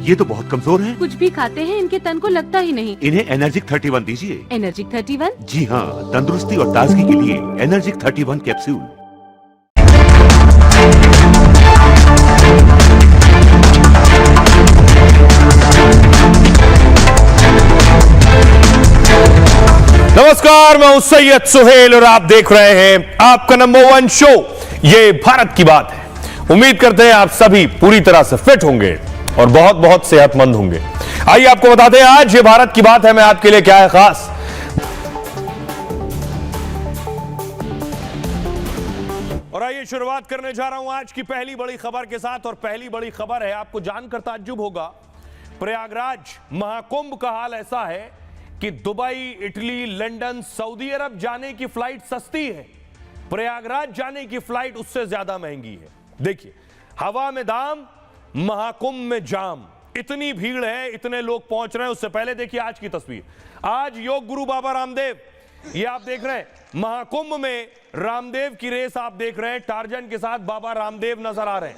ये तो बहुत कमजोर हैं। कुछ भी खाते हैं इनके तन को लगता ही नहीं। इन्हें एनर्जिक 31 दीजिए। एनर्जिक 31? जी हाँ, तंदुरुस्ती और ताजगी के लिए एनर्जिक 31 कैप्सूल। नमस्कार, मैं हूं सैयद सुहेल और आप देख रहे हैं आपका नंबर 1 शो ये भारत की बात है। उम्मीद करते हैं आप सभी पूरी तरह से फिट होंगे और बहुत बहुत सेहतमंद होंगे। आइए आपको बताते हैं आज ये भारत की बात है मैं आपके लिए क्या है खास। और आइए शुरुआत करने जा रहा हूं आज की पहली बड़ी खबर के साथ। और पहली बड़ी खबर है, आपको जानकर ताज्जुब होगा, प्रयागराज महाकुंभ का हाल ऐसा है कि दुबई, इटली, लंदन, सऊदी अरब जाने की फ्लाइट सस्ती है, प्रयागराज जाने की फ्लाइट उससे ज्यादा महंगी है। देखिए, हवा में दाम, महाकुंभ में जाम, इतनी भीड़ है, इतने लोग पहुंच रहे हैं। उससे पहले देखिए आज की तस्वीर। आज योग गुरु बाबा रामदेव, ये आप देख रहे हैं, महाकुंभ में रामदेव की रेस आप देख रहे हैं। टार्जन के साथ बाबा रामदेव नजर आ रहे हैं।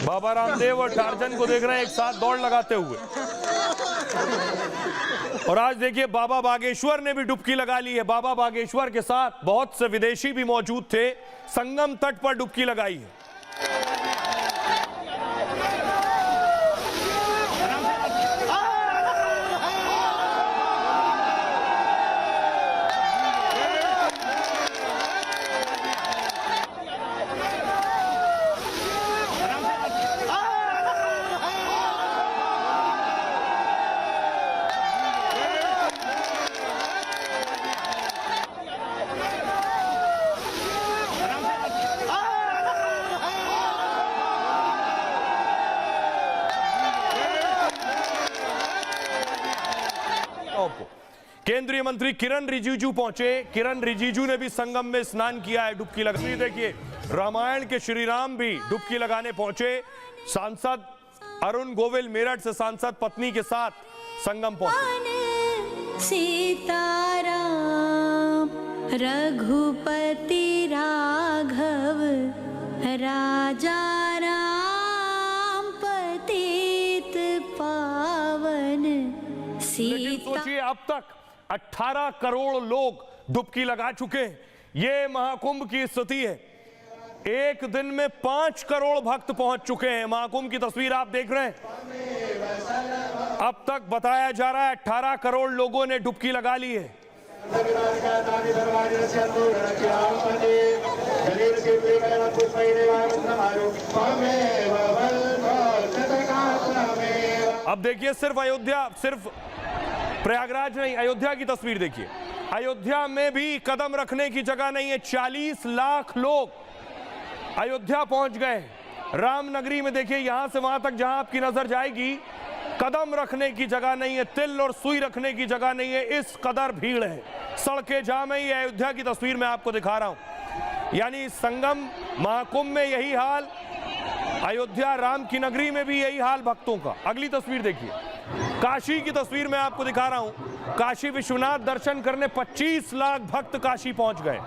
बाबा रामदेव और टार्जन को देख रहे हैं एक साथ दौड़ लगाते हुए। और आज देखिए बाबा बागेश्वर ने भी डुबकी लगा ली है। बाबा बागेश्वर के साथ बहुत से विदेशी भी मौजूद थे, संगम तट पर डुबकी लगाई है। केंद्रीय मंत्री किरण रिजिजू पहुंचे। किरण रिजिजू ने भी संगम में स्नान किया है, डुबकी लगाई। देखिए, रामायण के श्री राम भी डुबकी लगाने पहुंचे। सांसद अरुण गोविल मेरठ से सांसद पत्नी के साथ संगम पहुंचे। सीताराम रघुपति राघव राजा राम पतित पावन लेकिन सोचिए, अब तक 18 करोड़ लोग डुबकी लगा चुके हैं। ये महाकुंभ की स्थिति है। एक दिन में 5 करोड़ भक्त पहुंच चुके हैं। महाकुंभ की तस्वीर आप देख रहे हैं। अब तक बताया जा रहा है 18 करोड़ लोगों ने डुबकी लगा ली है। अब देखिए, सिर्फ अयोध्या, सिर्फ प्रयागराज नहीं, अयोध्या की तस्वीर देखिए। अयोध्या में भी कदम रखने की जगह नहीं है। 40 लाख लोग अयोध्या पहुंच गए। रामनगरी में देखिए, यहां से वहां तक जहां आपकी नजर जाएगी, कदम रखने की जगह नहीं है, तिल और सुई रखने की जगह नहीं है, इस कदर भीड़ है। सड़कें जाम है। ये अयोध्या की तस्वीर मैं आपको दिखा रहा हूं। यानी संगम महाकुंभ में यही हाल, अयोध्या राम की नगरी में भी यही हाल भक्तों का। अगली तस्वीर देखिए, काशी की तस्वीर मैं आपको दिखा रहा हूं। काशी विश्वनाथ दर्शन करने 25 लाख भक्त काशी पहुंच गए।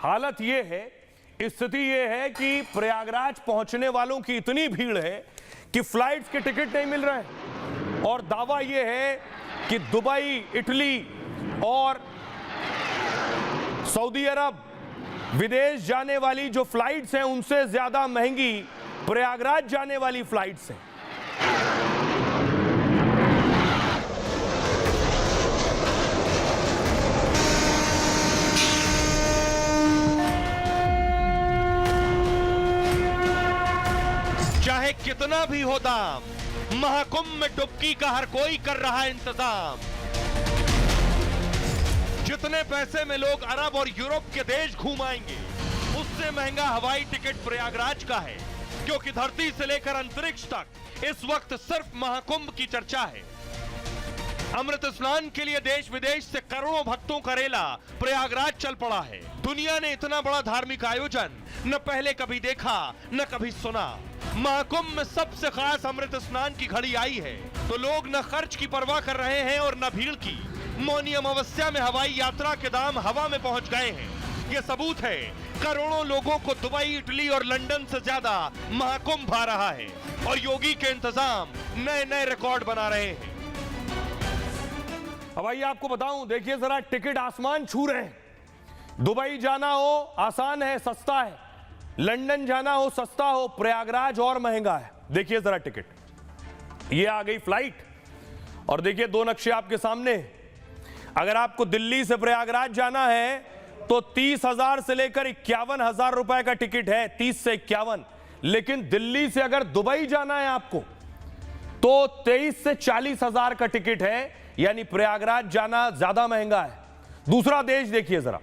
हालत ये है, स्थिति ये है कि प्रयागराज पहुंचने वालों की इतनी भीड़ है कि फ्लाइट्स के टिकट नहीं मिल रहे हैं। और दावा ये है कि दुबई, इटली और सऊदी अरब विदेश जाने वाली जो फ्लाइट्स हैं उनसे ज्यादा महंगी प्रयागराज जाने वाली फ्लाइट्स हैं। चाहे कितना भी हो दाम, महाकुंभ में डुबकी का हर कोई कर रहा है इंतजाम। जितने पैसे में लोग अरब और यूरोप के देश घूम आएंगे, उससे महंगा हवाई टिकट प्रयागराज का है। क्योंकि धरती से लेकर अंतरिक्ष तक इस वक्त सिर्फ महाकुंभ की चर्चा है। अमृत स्नान के लिए देश विदेश से करोड़ों भक्तों का रेला प्रयागराज चल पड़ा है। दुनिया ने इतना बड़ा धार्मिक आयोजन न पहले कभी देखा न कभी सुना। महाकुंभ में सबसे खास अमृत स्नान की घड़ी आई है तो लोग न खर्च की परवाह कर रहे हैं और न भीड़ की। मौनी अमावस्या में हवाई यात्रा के दाम हवा में पहुंच गए हैं। ये सबूत है करोड़ों लोगों को दुबई, इटली और लंदन से ज्यादा महाकुंभ भा रहा है और योगी के इंतजाम नए नए रिकॉर्ड बना रहे हैं। अब आइए आपको बताऊं, देखिए जरा टिकट आसमान छू रहे हैं। दुबई जाना हो आसान है, सस्ता है। लंदन जाना हो सस्ता हो, प्रयागराज और महंगा है। देखिए जरा टिकट, ये आ गई फ्लाइट और देखिए दो नक्शे आपके सामने। अगर आपको दिल्ली से प्रयागराज जाना है तो 30,000 से लेकर 51,000 रुपए का टिकट है, 30 से 51। लेकिन दिल्ली से अगर दुबई जाना है आपको तो 23 से 40,000 का टिकट है, यानी प्रयागराज जाना ज्यादा महंगा है। दूसरा देश देखिए जरा,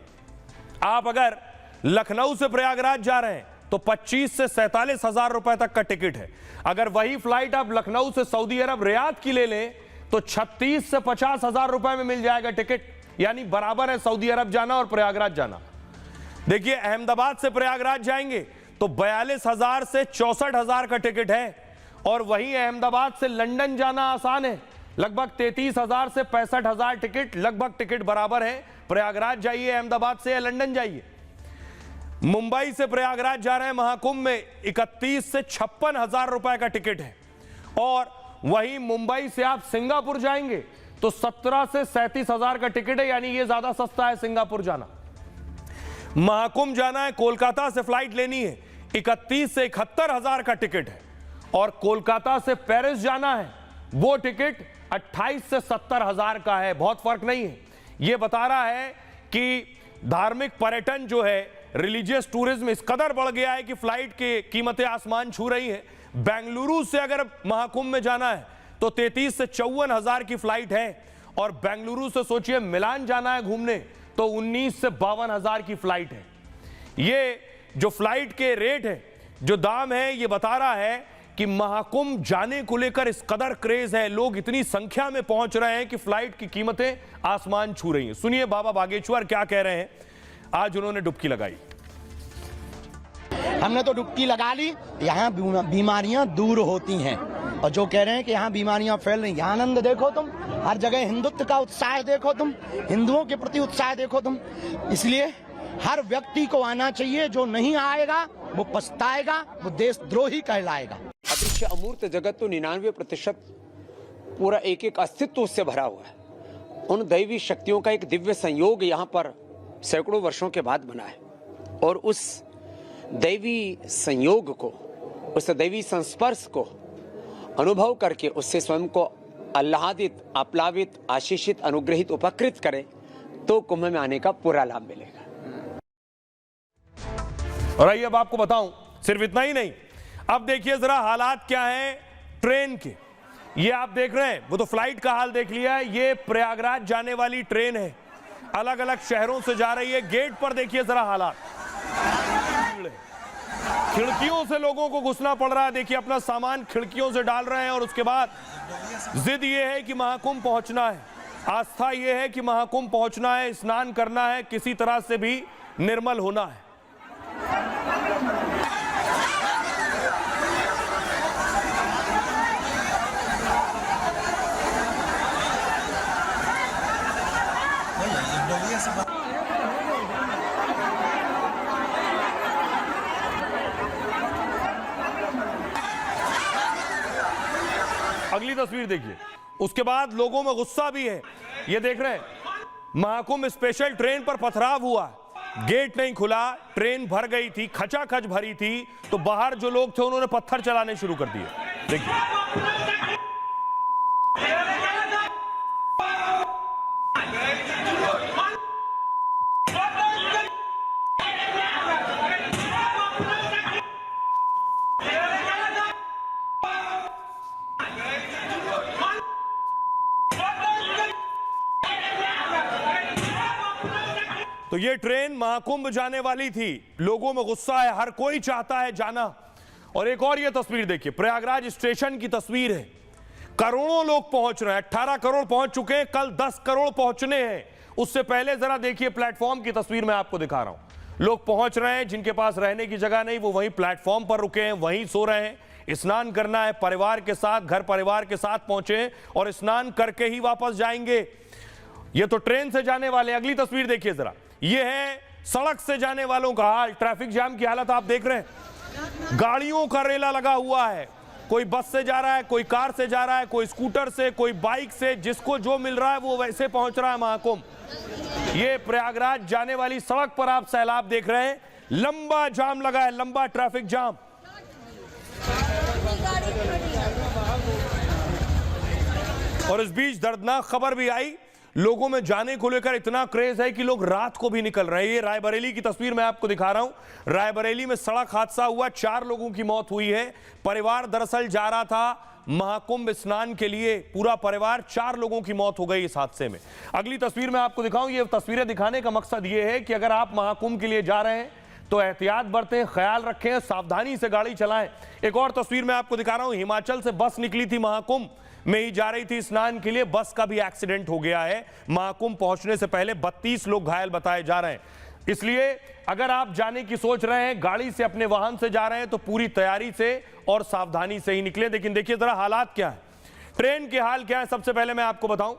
आप अगर लखनऊ से प्रयागराज जा रहे हैं तो 25 से 47,000 रुपए तक का टिकट है। अगर वही फ्लाइट आप लखनऊ से सऊदी अरब रियाद की ले लें तो 36 से 50,000 रुपए में मिल जाएगा टिकट, यानी बराबर है सऊदी अरब जाना और प्रयागराज जाना। देखिए अहमदाबाद से प्रयागराज जाएंगे तो 42,000 से 64,000 का टिकट है और वहीं अहमदाबाद से लंदन जाना आसान है, लगभग 33,000 से 65,000 टिकट, लगभग टिकट बराबर है। प्रयागराज जाइए अहमदाबाद से या लंदन जाइए। मुंबई से प्रयागराज जा रहे हैं महाकुंभ में 31 से 56,000 रुपए का टिकट है और वहीं मुंबई से आप सिंगापुर जाएंगे तो 17 से 37,000 का टिकट है, यानी ये ज्यादा सस्ता है सिंगापुर जाना। महाकुंभ जाना है, कोलकाता से फ्लाइट लेनी है, 31 से 71,000 का टिकट है और कोलकाता से पेरिस जाना है, वो टिकट 28 से 70,000 का है। बहुत फर्क नहीं है। यह बता रहा है कि धार्मिक पर्यटन जो है, रिलीजियस टूरिज्म इस कदर बढ़ गया है कि फ्लाइट की कीमतें आसमान छू रही हैं। बेंगलुरु से अगर महाकुंभ में जाना है तो 33 से 54,000 की फ्लाइट है और बेंगलुरु से सोचिए मिलान जाना है घूमने तो 19 से 52,000 की फ्लाइट है। ये जो फ्लाइट के रेट है, जो दाम है, ये बता रहा है कि महाकुंभ जाने को लेकर इस कदर क्रेज है, लोग इतनी संख्या में पहुंच रहे हैं कि फ्लाइट की कीमतें आसमान छू रही हैं। सुनिए बाबा बागेश्वर क्या कह रहे हैं, आज उन्होंने डुबकी लगाई। हमने तो डुबकी लगा ली, यहाँ बीमारियां दूर होती हैं और जो कह रहे हैं कि यहाँ बीमारियां फैल रही, यहाँ आनंद देखो तुम, हर जगह हिंदुत्व का उत्साह देखो तुम, हिंदुओं के प्रति उत्साह देखो तुम। इसलिए हर व्यक्ति को आना चाहिए, जो नहीं आएगा वो पछताएगा, वो देशद्रोही कहलाएगा। अदृश्य अमूर्त जगत तो 99% पूरा एक एक अस्तित्व उससे भरा हुआ है। उन दैवी शक्तियों का एक दिव्य संयोग यहाँ पर सैकड़ों वर्षों के बाद बना है और उस दैवी संयोग को, उस दैवी संस्पर्श को अनुभव करके उससे स्वयं को आह्लादित, आप्लावित, आशीषित, अनुग्रहित, उपकृत करे तो कुंभ में आने का पूरा लाभ मिलेगा। और आइए अब आपको बताऊं, सिर्फ इतना ही नहीं, अब देखिए जरा हालात क्या हैं ट्रेन के। ये आप देख रहे हैं, वो तो फ्लाइट का हाल देख लिया है, ये प्रयागराज जाने वाली ट्रेन है, अलग अलग शहरों से जा रही है। गेट पर देखिए जरा हालात, खिड़कियों से लोगों को घुसना पड़ रहा है। देखिए अपना सामान खिड़कियों से डाल रहे हैं और उसके बाद जिद ये है कि महाकुंभ पहुंचना है, आस्था ये है कि महाकुंभ पहुंचना है, स्नान करना है, किसी तरह से भी निर्मल होना है। अगली तस्वीर देखिए, उसके बाद लोगों में गुस्सा भी है। ये देख रहे हैं, महाकुंभ स्पेशल ट्रेन पर पथराव हुआ, गेट नहीं खुला, ट्रेन भर गई थी, खचाखच भरी थी, तो बाहर जो लोग थे उन्होंने पत्थर चलाने शुरू कर दिए। देखिए ये ट्रेन महाकुंभ जाने वाली थी, लोगों में गुस्सा है, हर कोई चाहता है जाना और एक और ये तस्वीर देखिए, प्रयागराज स्टेशन की तस्वीर है। करोड़ों लोग पहुंच रहे हैं, 18 करोड़ पहुंच चुके हैं, कल 10 करोड़ पहुंचने हैं। उससे पहले जरा देखिए प्लेटफॉर्म की तस्वीर मैं आपको दिखा रहा हूं। लोग पहुंच रहे हैं, जिनके पास रहने की जगह नहीं वो वहीं प्लेटफॉर्म पर रुके हैं, वहीं सो रहे हैं। स्नान करना है परिवार के साथ, घर परिवार के साथ पहुंचे हैं और स्नान करके ही वापस जाएंगे। ये तो ट्रेन से जाने वाले। अगली तस्वीर देखिए जरा, ये है सड़क से जाने वालों का हाल। ट्रैफिक जाम की हालत आप देख रहे हैं, गाड़ियों का रेला लगा हुआ है। कोई बस से जा रहा है, कोई कार से जा रहा है, कोई स्कूटर से, कोई बाइक से, जिसको जो मिल रहा है वो वैसे पहुंच रहा है महाकुंभ। ये प्रयागराज जाने वाली सड़क पर आप सैलाब देख रहे हैं, लंबा जाम लगा है, लंबा ट्रैफिक जाम। और इस बीच दर्दनाक खबर भी आई, लोगों में जाने को लेकर इतना क्रेज है कि लोग रात को भी निकल रहे हैं। ये रायबरेली की तस्वीर मैं आपको दिखा रहा हूं। रायबरेली में सड़क हादसा हुआ, 4 लोगों की मौत हुई है। परिवार दरअसल जा रहा था महाकुंभ स्नान के लिए, पूरा परिवार, 4 लोगों की मौत हो गई इस हादसे में। अगली तस्वीर मैं आपको दिखाऊं। ये तस्वीरें दिखाने का मकसद ये है कि अगर आप महाकुंभ के लिए जा रहे हैं तो एहतियात बरतें, ख्याल रखें, सावधानी से गाड़ी चलाएं। एक और तस्वीर मैं आपको दिखा रहा हूं, हिमाचल से बस निकली थी, महाकुंभ में ही जा रही थी स्नान के लिए, बस का भी एक्सीडेंट हो गया है। महाकुंभ पहुंचने से पहले 32 लोग घायल बताए जा रहे हैं। इसलिए अगर आप जाने की सोच रहे हैं, गाड़ी से, अपने वाहन से जा रहे हैं, तो पूरी तैयारी से और सावधानी से ही निकले। लेकिन देखिए जरा हालात क्या है, ट्रेन के हाल क्या है। सबसे पहले मैं आपको बताऊं,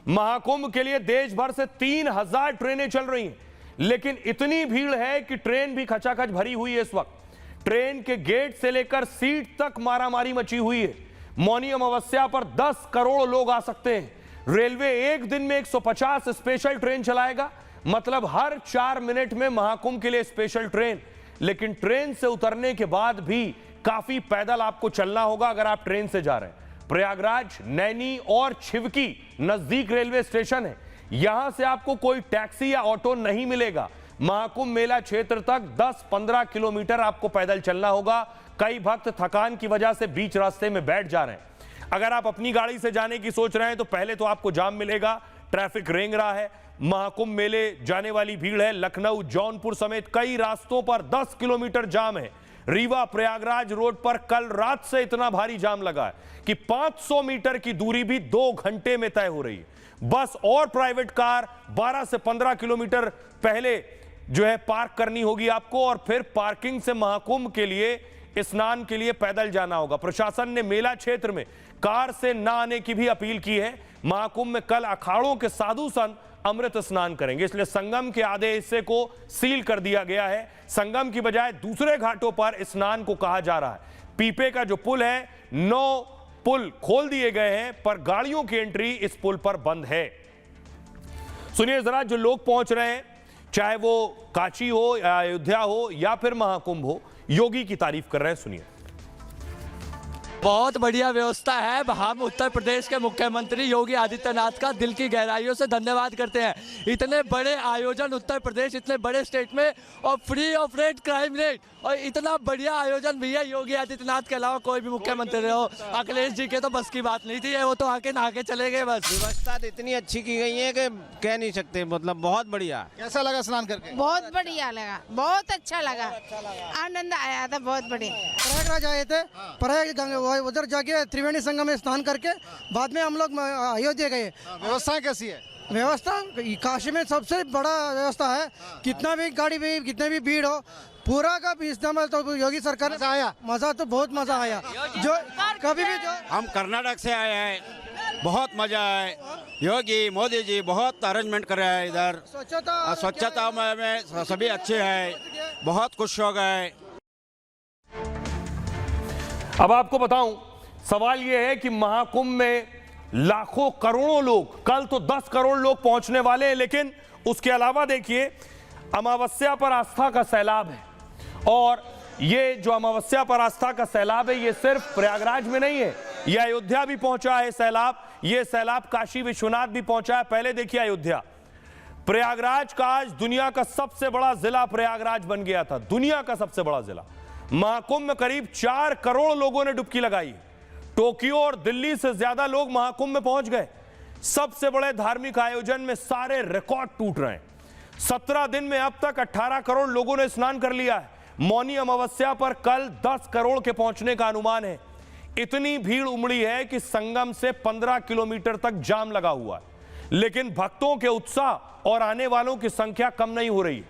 महाकुंभ के लिए देश भर से 3000 ट्रेनें चल रही हैं, लेकिन इतनी भीड़ है कि ट्रेन भी खचाखच भरी हुई है इस वक्त। ट्रेन के गेट से लेकर सीट तक मारामारी मची हुई है। मौनी अमावस्या पर 10 करोड़ लोग आ सकते हैं। रेलवे एक दिन में 150 स्पेशल ट्रेन चलाएगा, मतलब हर 4 मिनट में महाकुंभ के लिए स्पेशल ट्रेन। लेकिन ट्रेन से उतरने के बाद भी काफी पैदल आपको चलना होगा अगर आप ट्रेन से जा रहे हैं। प्रयागराज, नैनी और छिवकी नजदीक रेलवे स्टेशन है, यहां से आपको कोई टैक्सी या ऑटो नहीं मिलेगा। महाकुंभ मेला क्षेत्र तक 10-15 किलोमीटर आपको पैदल चलना होगा। कई भक्त थकान की वजह से बीच रास्ते में बैठ जा रहे हैं। अगर आप अपनी गाड़ी से जाने की सोच रहे हैं तो पहले तो आपको जाम मिलेगा, ट्रैफिक रेंग रहा है। महाकुंभ मेले जाने वाली भीड़ है। लखनऊ, जौनपुर समेत कई रास्तों पर 10 किलोमीटर जाम है। रीवा प्रयागराज रोड पर कल रात से इतना भारी जाम लगा है कि 500 मीटर की दूरी भी 2 घंटे में तय हो रही है। बस और प्राइवेट कार 12 से 15 किलोमीटर पहले जो है पार्क करनी होगी आपको, और फिर पार्किंग से महाकुंभ के लिए, स्नान के लिए पैदल जाना होगा। प्रशासन ने मेला क्षेत्र में कार से ना आने की भी अपील की है। महाकुंभ में कल अखाड़ों के साधु संत अमृत स्नान करेंगे, इसलिए संगम के आधे हिस्से को सील कर दिया गया है। संगम की बजाय दूसरे घाटों पर स्नान को कहा जा रहा है। पीपे का जो पुल है, 9 पुल खोल दिए गए हैं, पर गाड़ियों की एंट्री इस पुल पर बंद है। सुनिए जरा, जो लोग पहुंच रहे हैं, चाहे वो काशी हो या अयोध्या हो या फिर महाकुंभ हो, योगी की तारीफ कर रहे हैं। सुनिए। बहुत बढ़िया व्यवस्था है। हम उत्तर प्रदेश के मुख्यमंत्री योगी आदित्यनाथ का दिल की गहराइयों से धन्यवाद करते हैं। इतने बड़े आयोजन उत्तर प्रदेश, इतने बड़े स्टेट में, और free of rate, crime rate, और इतना बढ़िया आयोजन भैया योगी आदित्यनाथ के अलावा कोई भी मुख्यमंत्री रहे हो। अखिलेश जी के तो बस की बात नहीं थी, वो तो आके नहा के चले गए बस। व्यवस्था तो इतनी अच्छी की गई है कि कह नहीं सकते, मतलब बहुत बढ़िया। कैसा लगा स्नान करके? बहुत बढ़िया लगा, बहुत अच्छा लगा, आनंद आया था, बहुत बढ़िया। प्रयागराज आए थे, प्रयाग उधर जाके त्रिवेणी संगम में स्नान करके बाद में हम लोग अयोध्या गए। व्यवस्था कैसी है? व्यवस्था काशी में सबसे बड़ा व्यवस्था है। कितना भी गाड़ी भी, कितने भी भीड़ हो, पूरा का भी इस्तेमाल तो योगी सरकार ने आया। मजा तो बहुत मजा आया। जो कभी भी, जो हम कर्नाटक से आए हैं, बहुत मजा आए। योगी मोदी जी बहुत अरेंजमेंट कर रहे हैं इधर। स्वच्छता में सभी अच्छे हैं, बहुत खुश हो गए। अब आपको बताऊं, सवाल यह है कि महाकुंभ में लाखों करोड़ों लोग, कल तो 10 करोड़ लोग पहुंचने वाले हैं, लेकिन उसके अलावा देखिए अमावस्या पर आस्था का सैलाब है। और ये जो अमावस्या पर आस्था का सैलाब है, ये सिर्फ प्रयागराज में नहीं है, ये अयोध्या भी पहुंचा है सैलाब। ये सैलाब काशी विश्वनाथ भी पहुंचा है। पहले देखिए अयोध्या, प्रयागराज का आज दुनिया का सबसे बड़ा जिला प्रयागराज बन गया था, दुनिया का सबसे बड़ा जिला। महाकुंभ में करीब 4 करोड़ लोगों ने डुबकी लगाई। टोक्यो और दिल्ली से ज्यादा लोग महाकुंभ में पहुंच गए। सबसे बड़े धार्मिक आयोजन में सारे रिकॉर्ड टूट रहे हैं। 17 दिन में अब तक 18 करोड़ लोगों ने स्नान कर लिया है। मौनी अमावस्या पर कल 10 करोड़ के पहुंचने का अनुमान है। इतनी भीड़ उमड़ी है कि संगम से 15 किलोमीटर तक जाम लगा हुआ है, लेकिन भक्तों के उत्साह और आने वालों की संख्या कम नहीं हो रही।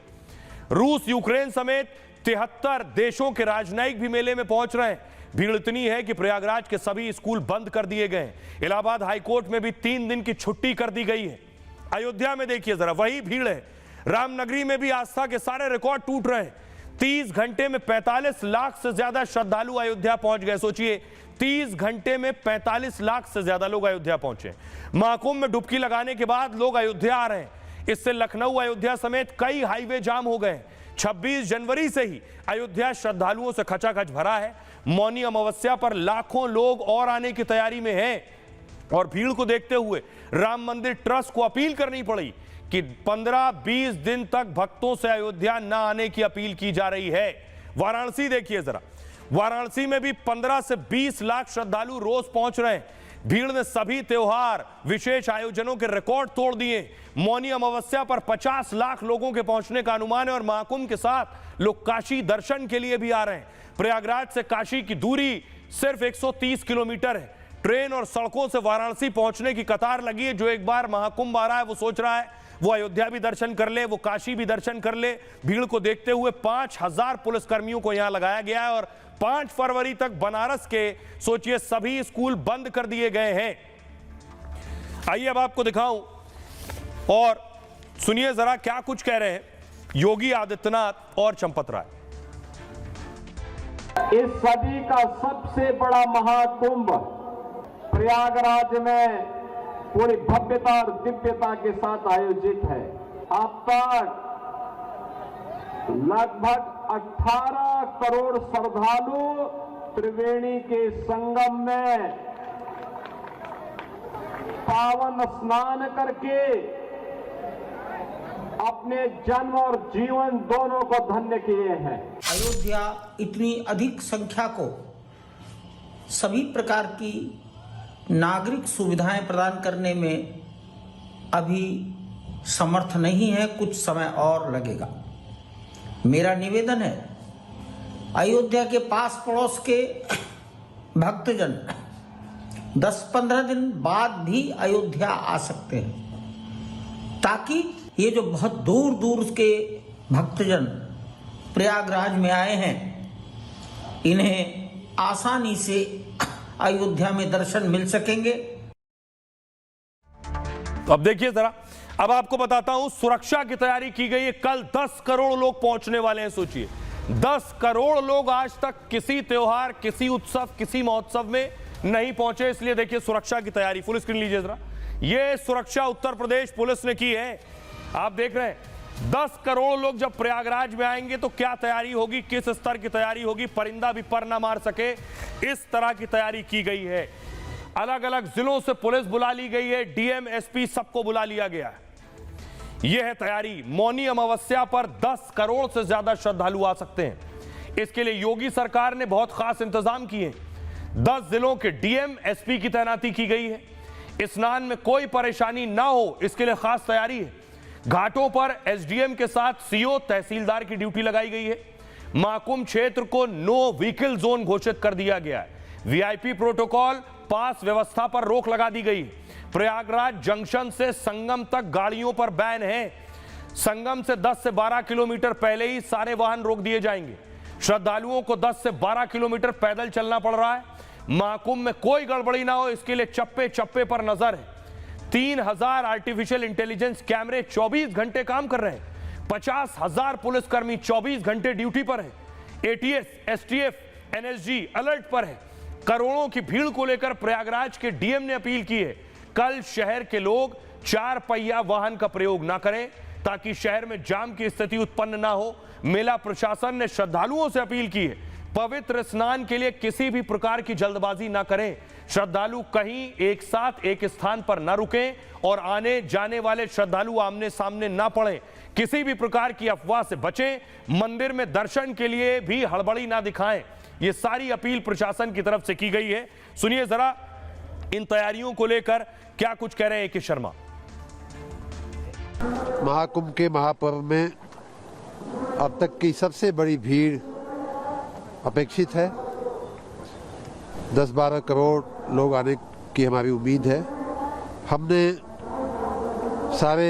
रूस, यूक्रेन समेत 73 देशों के राजनयिक भी मेले में पहुंच रहे हैं। भीड़ इतनी है कि प्रयागराज के सभी स्कूल बंद कर दिए गए हैं। इलाहाबाद हाईकोर्ट में भी 3 दिन की छुट्टी कर दी गई है। अयोध्या में देखिए जरा, वही भीड़ है। रामनगरी में भी आस्था के सारे रिकॉर्ड टूट रहे हैं। 30 घंटे में 45 लाख से ज्यादा श्रद्धालु अयोध्या पहुंच गए। सोचिए, 30 घंटे में 45 लाख से ज्यादा लोग अयोध्या पहुंचे। महाकुंभ में डुबकी लगाने के बाद लोग अयोध्या आ रहे हैं। इससे लखनऊ, अयोध्या समेत कई हाईवे जाम हो गए। 26 जनवरी से ही अयोध्या श्रद्धालुओं से खचाखच भरा है। मौनी अमावस्या पर लाखों लोग और आने की तैयारी में हैं और भीड़ को देखते हुए राम मंदिर ट्रस्ट को अपील करनी पड़ी कि 15-20 दिन तक भक्तों से अयोध्या न आने की अपील की जा रही है। वाराणसी देखिए जरा, वाराणसी में भी 15 से 20 लाख श्रद्धालु रोज पहुंच रहे हैं। भीड़ ने सभी त्योहार, विशेष आयोजनों के रिकॉर्ड तोड़ दिए। मौनी अमावस्या पर 50 लाख लोगों के पहुंचने का अनुमान है और महाकुंभ के साथ लोग काशी दर्शन के लिए भी आ रहे हैं। प्रयागराज से काशी की दूरी सिर्फ 130 किलोमीटर है। ट्रेन और सड़कों से वाराणसी पहुंचने की कतार लगी है। जो एक बार महाकुंभ आ रहा है वो सोच रहा है वो अयोध्या भी दर्शन कर ले, वो काशी भी दर्शन कर ले। भीड़ को देखते हुए 5000 पुलिसकर्मियों को यहां लगाया गया है और 5 फरवरी तक बनारस के सोचिए सभी स्कूल बंद कर दिए गए हैं। आइए अब आपको दिखाऊं और सुनिए जरा क्या कुछ कह रहे हैं योगी आदित्यनाथ और चंपत राय। इस सदी का सबसे बड़ा महाकुंभ प्रयागराज में पूरी भव्यता और दिव्यता के साथ आयोजित है। अब तक लगभग 18 करोड़ श्रद्धालु त्रिवेणी के संगम में पावन स्नान करके अपने जन्म और जीवन दोनों को धन्य किए हैं। अयोध्या इतनी अधिक संख्या को सभी प्रकार की नागरिक सुविधाएं प्रदान करने में अभी समर्थ नहीं है, कुछ समय और लगेगा। मेरा निवेदन है अयोध्या के पास पड़ोस के भक्तजन 10-15 दिन बाद भी अयोध्या आ सकते हैं, ताकि ये जो बहुत दूर दूर के भक्तजन प्रयागराज में आए हैं इन्हें आसानी से अयोध्या में दर्शन मिल सकेंगे। तो अब देखिए जरा, अब आपको बताता हूं सुरक्षा की तैयारी की गई है। कल 10 करोड़ लोग पहुंचने वाले हैं। सोचिए 10 करोड़ लोग आज तक किसी त्योहार, किसी उत्सव, किसी महोत्सव में नहीं पहुंचे, इसलिए देखिए सुरक्षा की तैयारी। फुल स्क्रीन लीजिए जरा, यह सुरक्षा उत्तर प्रदेश पुलिस ने की है। आप देख रहे हैं 10 करोड़ लोग जब प्रयागराज में आएंगे तो क्या तैयारी होगी, किस स्तर की तैयारी होगी, परिंदा भी पर ना मार सके, इस तरह की तैयारी की गई है। अलग अलग जिलों से पुलिस बुला ली गई है, डीएम, एसपी सबको बुला लिया गया है। यह है तैयारी। मौनी अमावस्या पर 10 करोड़ से ज्यादा श्रद्धालु आ सकते हैं। इसके लिए योगी सरकार ने बहुत खास इंतजाम किए। 10 जिलों के डीएम, एसपी की तैनाती की गई है। स्नान में कोई परेशानी ना हो इसके लिए खास तैयारी है। घाटों पर एसडीएम के साथ सीओ, तहसीलदार की ड्यूटी लगाई गई है। महाकुंभ क्षेत्र को नो व्हीकल जोन घोषित कर दिया गया है। वीआईपी प्रोटोकॉल, पास व्यवस्था पर रोक लगा दी गई। प्रयागराज जंक्शन से संगम तक गाड़ियों पर बैन है। संगम से 10 से 12 किलोमीटर पहले ही सारे वाहन रोक दिए जाएंगे। श्रद्धालुओं को 10 से 12 किलोमीटर पैदल चलना पड़ रहा है। महाकुंभ में कोई गड़बड़ी ना हो इसके लिए चप्पे चप्पे पर नजर है। 3000 आर्टिफिशियल इंटेलिजेंस कैमरे 24 घंटे काम कर रहे हैं। 50,000 पुलिसकर्मी 24 घंटे ड्यूटी पर है। एटीएस, एसटीएफ, एनएसजी अलर्ट पर है। करोड़ों की भीड़ को लेकर प्रयागराज के डीएम ने अपील की है, कल शहर के लोग 4 पहिया वाहन का प्रयोग ना करें ताकि शहर में जाम की स्थिति उत्पन्न ना हो। मेला प्रशासन ने श्रद्धालुओं से अपील की है, पवित्र स्नान के लिए किसी भी प्रकार की जल्दबाजी ना करें। श्रद्धालु कहीं एक साथ एक स्थान पर न रुकें और आने जाने वाले श्रद्धालु आमने सामने ना पड़ें। किसी भी प्रकार की अफवाह से बचें। मंदिर में दर्शन के लिए भी हड़बड़ी ना दिखाएं। ये सारी अपील प्रशासन की तरफ से की गई है। सुनिए जरा इन तैयारियों को लेकर क्या कुछ कह रहे हैं के शर्मा। महाकुंभ के महापर्व में अब तक की सबसे बड़ी भीड़ अपेक्षित है। 10-12 करोड़ लोग आने की हमारी उम्मीद है। हमने सारे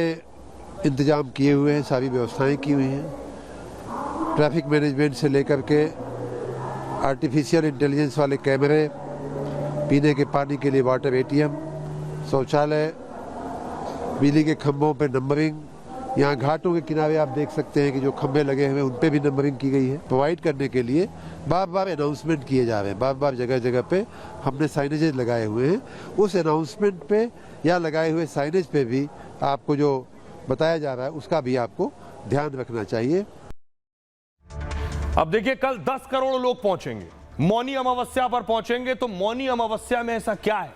इंतजाम किए हुए हैं, सारी व्यवस्थाएं की हुई हैं। ट्रैफिक मैनेजमेंट से लेकर के आर्टिफिशियल इंटेलिजेंस वाले कैमरे, पीने के पानी के लिए वाटर ATM, शौचालय, बिजली के खंभों पे नंबरिंग, यहाँ घाटों के किनारे आप देख सकते हैं कि जो खंभे लगे हुए हैं उन पे भी नंबरिंग की गई है। प्रोवाइड करने के लिए बार बार अनाउंसमेंट किए जा रहे हैं, बार बार जगह जगह पे हमने साइनेजेस लगाए हुए हैं। उस अनाउंसमेंट पे या लगाए हुए साइनेज पे भी आपको जो बताया जा रहा है उसका भी आपको ध्यान रखना चाहिए। अब देखिए, कल 10 करोड़ लोग पहुंचेंगे, मौनी अमावस्या पर पहुंचेंगे। तो मौनी अमावस्या में ऐसा क्या है,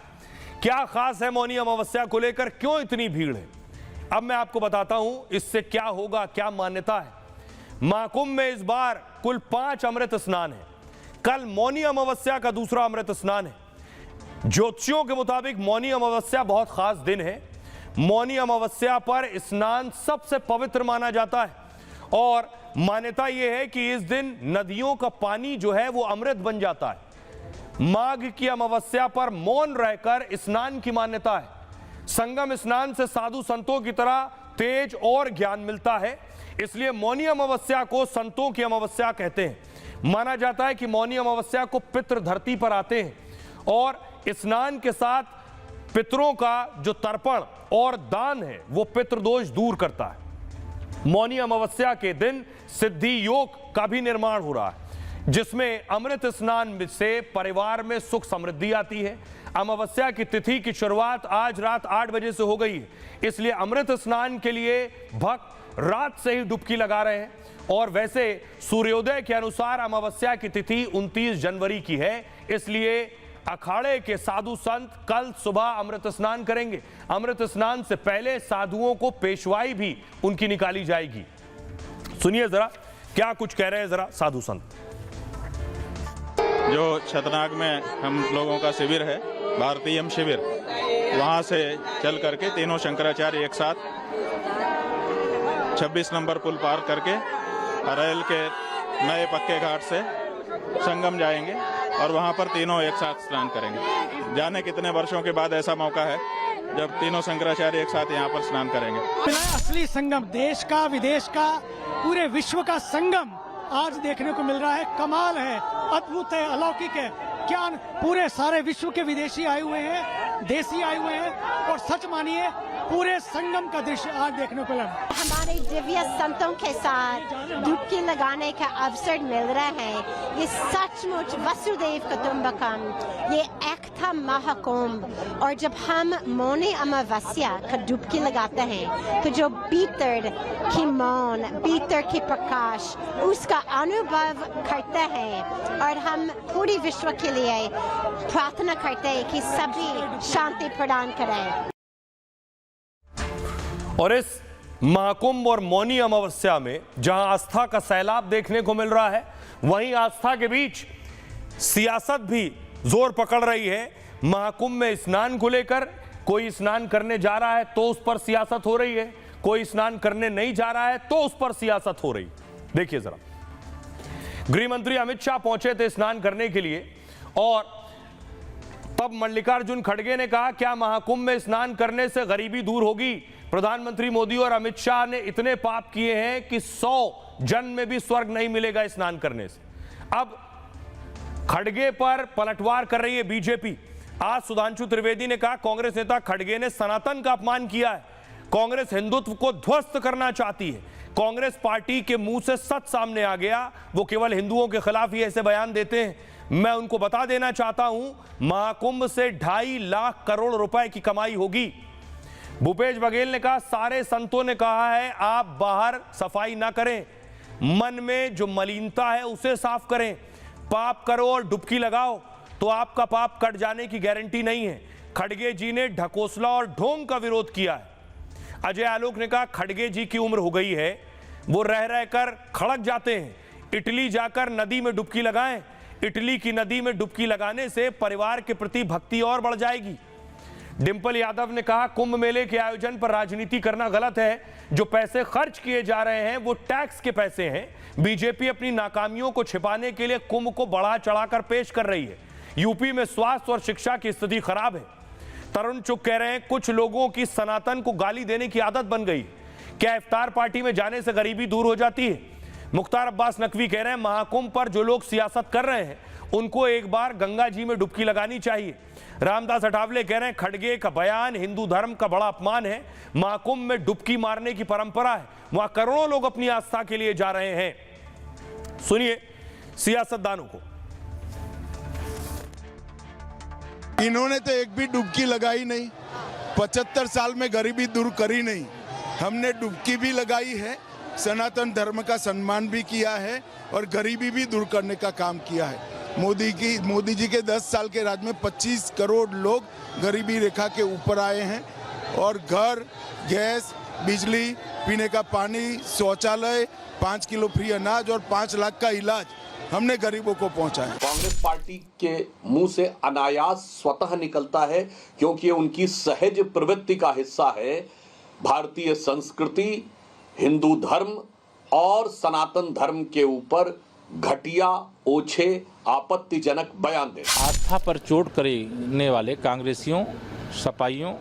क्या खास है मौनी अमावस्या को लेकर, क्यों इतनी भीड़ है? अब मैं आपको बताता हूं इससे क्या होगा, क्या मान्यता है। महाकुंभ में इस बार कुल 5 अमृत स्नान है। कल मौनी अमावस्या का दूसरा अमृत स्नान है। ज्योतिषियों के मुताबिक मौनी अमावस्या बहुत खास दिन है। मौनी अमावस्या पर स्नान सबसे पवित्र माना जाता है और मान्यता यह है कि इस दिन नदियों का पानी जो है वो अमृत बन जाता है। माघ की अमावस्या पर मौन रहकर स्नान की मान्यता है। संगम स्नान से साधु संतों की तरह तेज और ज्ञान मिलता है, इसलिए मौनी अमावस्या को संतों की अमावस्या कहते हैं। माना जाता है कि मौनी अमावस्या को पितृ धरती पर आते हैं और स्नान के साथ पितरों का जो तर्पण और दान है वो पितृदोष दूर करता है। मौनी अमावस्या के दिन सिद्धि योग का भी निर्माण हो रहा है, जिसमें अमृत स्नान से परिवार में सुख समृद्धि आती है। अमावस्या की तिथि की शुरुआत आज रात 8 बजे से हो गई है, इसलिए अमृत स्नान के लिए भक्त रात से ही डुबकी लगा रहे हैं। और वैसे सूर्योदय के अनुसार अमावस्या की तिथि 29 जनवरी की है, इसलिए अखाड़े के साधु संत कल सुबह अमृत स्नान करेंगे। अमृत स्नान से पहले साधुओं को पेशवाई भी उनकी निकाली जाएगी। सुनिए जरा क्या कुछ कह रहे हैं जरा साधु संत। जो छतनाग में हम लोगों का शिविर है, भारतीयम शिविर, वहां से चल करके तीनों शंकराचार्य एक साथ 26 नंबर पुल पार करके अरैल के नए पक्के घाट से संगम जाएंगे और वहां पर तीनों एक साथ स्नान करेंगे। जाने कितने वर्षों के बाद ऐसा मौका है जब तीनों शंकराचार्य एक साथ यहाँ पर स्नान करेंगे। असली संगम, देश का विदेश का पूरे विश्व का संगम आज देखने को मिल रहा है। कमाल है, अद्भुत है, अलौकिक है। क्या पूरे सारे विश्व के विदेशी आए हुए हैं, देशी आए हुए हैं और सच मानिए पूरे संगम का दृश्य आज देखने को लगा। हमारे दिव्य संतों के साथ डुबकी लगाने का अवसर मिल रहा है। ये सचमुच वसुदेव कुटुंबकम, ये एक था महाकुंभ। और जब हम मौनी अमावस्या का डुबकी लगाते हैं तो जो भीतर की मौन, भीतर की प्रकाश, उसका अनुभव करते हैं और हम पूरी विश्व के लिए प्रार्थना करते हैं कि सभी शांति प्रदान करें। और इस महाकुंभ और मौनी अमावस्या में जहां आस्था का सैलाब देखने को मिल रहा है, वहीं आस्था के बीच सियासत भी जोर पकड़ रही है। महाकुंभ में स्नान को लेकर कोई स्नान करने जा रहा है तो उस पर सियासत हो रही है, कोई स्नान करने नहीं जा रहा है तो उस पर सियासत हो रही। देखिए जरा, गृह मंत्री अमित शाह पहुंचे थे स्नान करने के लिए और तब मल्लिकार्जुन खड़गे ने कहा, क्या महाकुंभ में स्नान करने से गरीबी दूर होगी? प्रधानमंत्री मोदी और अमित शाह ने इतने पाप किए हैं कि 100 जन्म में भी स्वर्ग नहीं मिलेगा स्नान करने से। अब खड़गे पर पलटवार कर रही है बीजेपी। आज सुधांशु त्रिवेदी ने कहा, कांग्रेस नेता खड़गे ने सनातन का अपमान किया है, कांग्रेस हिंदुत्व को ध्वस्त करना चाहती है। कांग्रेस पार्टी के मुंह से सच सामने आ गया, वो केवल हिंदुओं के खिलाफ ही ऐसे बयान देते हैं। मैं उनको बता देना चाहता हूं, महाकुंभ से 2.5 लाख करोड़ रुपए की कमाई होगी। भूपेश बघेल ने कहा, सारे संतों ने कहा है आप बाहर सफाई ना करें, मन में जो मलिनता है उसे साफ करें, पाप करो और डुबकी लगाओ तो आपका पाप कट जाने की गारंटी नहीं है। खड़गे जी ने ढकोसला और ढोंग का विरोध किया है। अजय आलोक ने कहा, खड़गे जी की उम्र हो गई है, वो रह रहकर खड़क जाते हैं, इटली जाकर नदी में डुबकी लगाएं। इटली की नदी में डुबकी लगाने से परिवार के प्रति भक्ति और बढ़ जाएगी। डिंपल यादव ने कहा कुंभ मेले के आयोजन पर राजनीति करना गलत है। जो पैसे खर्च किए जा रहे हैं वो टैक्स के पैसे हैं। बीजेपी अपनी नाकामियों को छिपाने के लिए कुंभ को बढ़ा चढ़ाकर पेश कर रही है। यूपी में स्वास्थ्य और शिक्षा की स्थिति खराब है। तरुण चुग कह रहे हैं कुछ लोगों की सनातन को गाली देने की आदत बन गई। क्या इफ्तार पार्टी में जाने से गरीबी दूर हो जाती है? मुख्तार अब्बास नकवी कह रहे हैं महाकुंभ पर जो लोग सियासत कर रहे हैं उनको एक बार गंगा जी में डुबकी लगानी चाहिए। रामदास अठावले कह रहे हैं खड़गे का बयान हिंदू धर्म का बड़ा अपमान है। महाकुंभ में डुबकी मारने की परंपरा है, वहां करोड़ों लोग अपनी आस्था के लिए जा रहे हैं। सुनिए सियासतदानों को। इन्होंने तो एक भी डुबकी लगाई नहीं, 75 साल में गरीबी दूर करी नहीं। हमने डुबकी भी लगाई है, सनातन धर्म का सम्मान भी किया है और गरीबी भी दूर करने का काम किया है। मोदी जी के 10 साल के राज में 25 करोड़ लोग गरीबी रेखा के ऊपर आए हैं और घर, गैस, बिजली, पीने का पानी, शौचालय, 5 किलो फ्री अनाज और 5 लाख का इलाज हमने गरीबों को पहुंचाया। कांग्रेस पार्टी के मुंह से अनायास स्वतः निकलता है क्योंकि ये उनकी सहज प्रवृत्ति का हिस्सा है। भारतीय संस्कृति, हिंदू धर्म और सनातन धर्म के ऊपर घटिया, ओछे, आपत्तिजनक बयान दे। आस्था पर चोट करने वाले कांग्रेसियों, सपाइयों,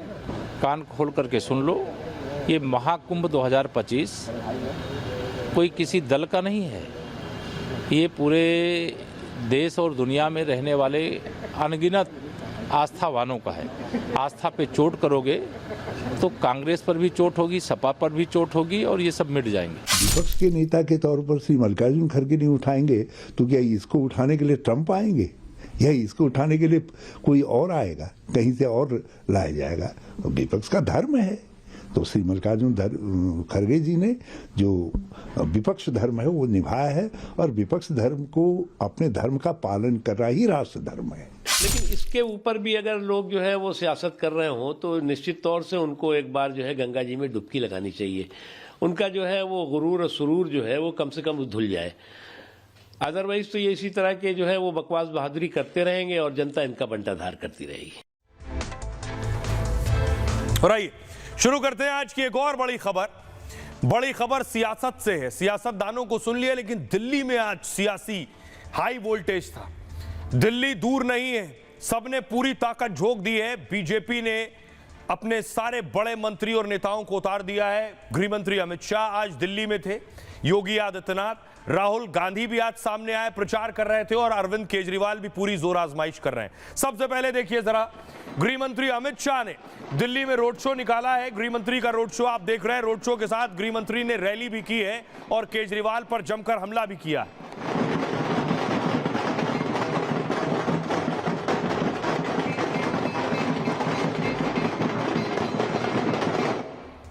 कान खोल करके सुन लो, ये महाकुंभ 2025 कोई किसी दल का नहीं है। ये पूरे देश और दुनिया में रहने वाले अनगिनत आस्थावानों का है। आस्था पे चोट करोगे तो कांग्रेस पर भी चोट होगी, सपा पर भी चोट होगी और ये सब मिट जाएंगे। विपक्ष के नेता के तौर पर श्री मल्लिकार्जुन खड़गे नहीं उठाएंगे तो क्या इसको उठाने के लिए ट्रंप आएंगे या इसको उठाने के लिए कोई और आएगा, कहीं से और लाया जाएगा? तो विपक्ष का धर्म है। तो श्री मल्लिकार्जुन खड़गे जी ने जो विपक्ष धर्म है वो निभाया है और विपक्ष धर्म को अपने धर्म का पालन कर रहा ही राष्ट्र धर्म है। लेकिन इसके ऊपर भी अगर लोग जो है वो सियासत कर रहे हो तो निश्चित तौर से उनको एक बार जो है गंगा जी में डुबकी लगानी चाहिए। उनका जो है वो गुरूर और सुरूर जो है वो कम से कम धुल जाए। अदरवाइज तो ये इसी तरह के जो है वो बकवास बहादुरी करते रहेंगे और जनता इनका बंटाधार करती रहेगी। और आइए शुरू करते हैं आज की एक और बड़ी खबर। बड़ी खबर सियासत से है। सियासतदानों को सुन लिया, लेकिन दिल्ली में आज सियासी हाई वोल्टेज था। दिल्ली दूर नहीं है, सबने पूरी ताकत झोंक दी है। बीजेपी ने अपने सारे बड़े मंत्री और नेताओं को उतार दिया है। गृह मंत्री अमित शाह आज दिल्ली में थे, योगी आदित्यनाथ, राहुल गांधी भी आज सामने आए, प्रचार कर रहे थे और अरविंद केजरीवाल भी पूरी जोर आजमाइश कर रहे हैं। सबसे पहले देखिए जरा, गृह मंत्री अमित शाह ने दिल्ली में रोड शो निकाला है। गृह मंत्री का रोड शो आप देख रहे हैं। रोड शो के साथ गृह मंत्री ने रैली भी की है और केजरीवाल पर जमकर हमला भी किया है।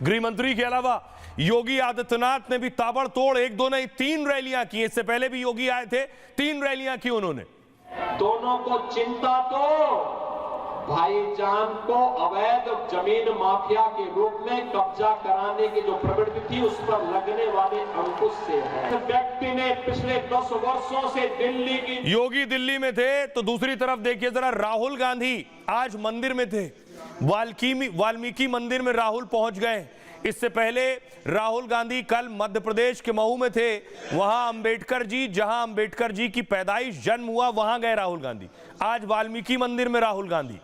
गृह मंत्री के अलावा योगी आदित्यनाथ ने भी ताबड़तोड़ 1, 2 नहीं 3 रैलियां की। इससे पहले भी योगी आए थे, 3 रैलियां की उन्होंने। दोनों को चिंता तो भाईजान को अवैध जमीन माफिया के रूप में कब्जा कराने की जो प्रवृत्ति थी उस पर लगने वाले अंकुश से है। व्यक्ति ने पिछले 10 वर्षों से दिल्ली की योगी दिल्ली में थे तो दूसरी तरफ देखिए जरा, राहुल गांधी आज मंदिर में थे। वाल्मीकि मंदिर में राहुल पहुंच गए। इससे पहले राहुल गांधी कल मध्य प्रदेश के महू में थे। वहां अंबेडकर जी, जहां अंबेडकर जी की पैदाइश जन्म हुआ, वहां गए राहुल गांधी। आज वाल्मीकि मंदिर में राहुल गांधी।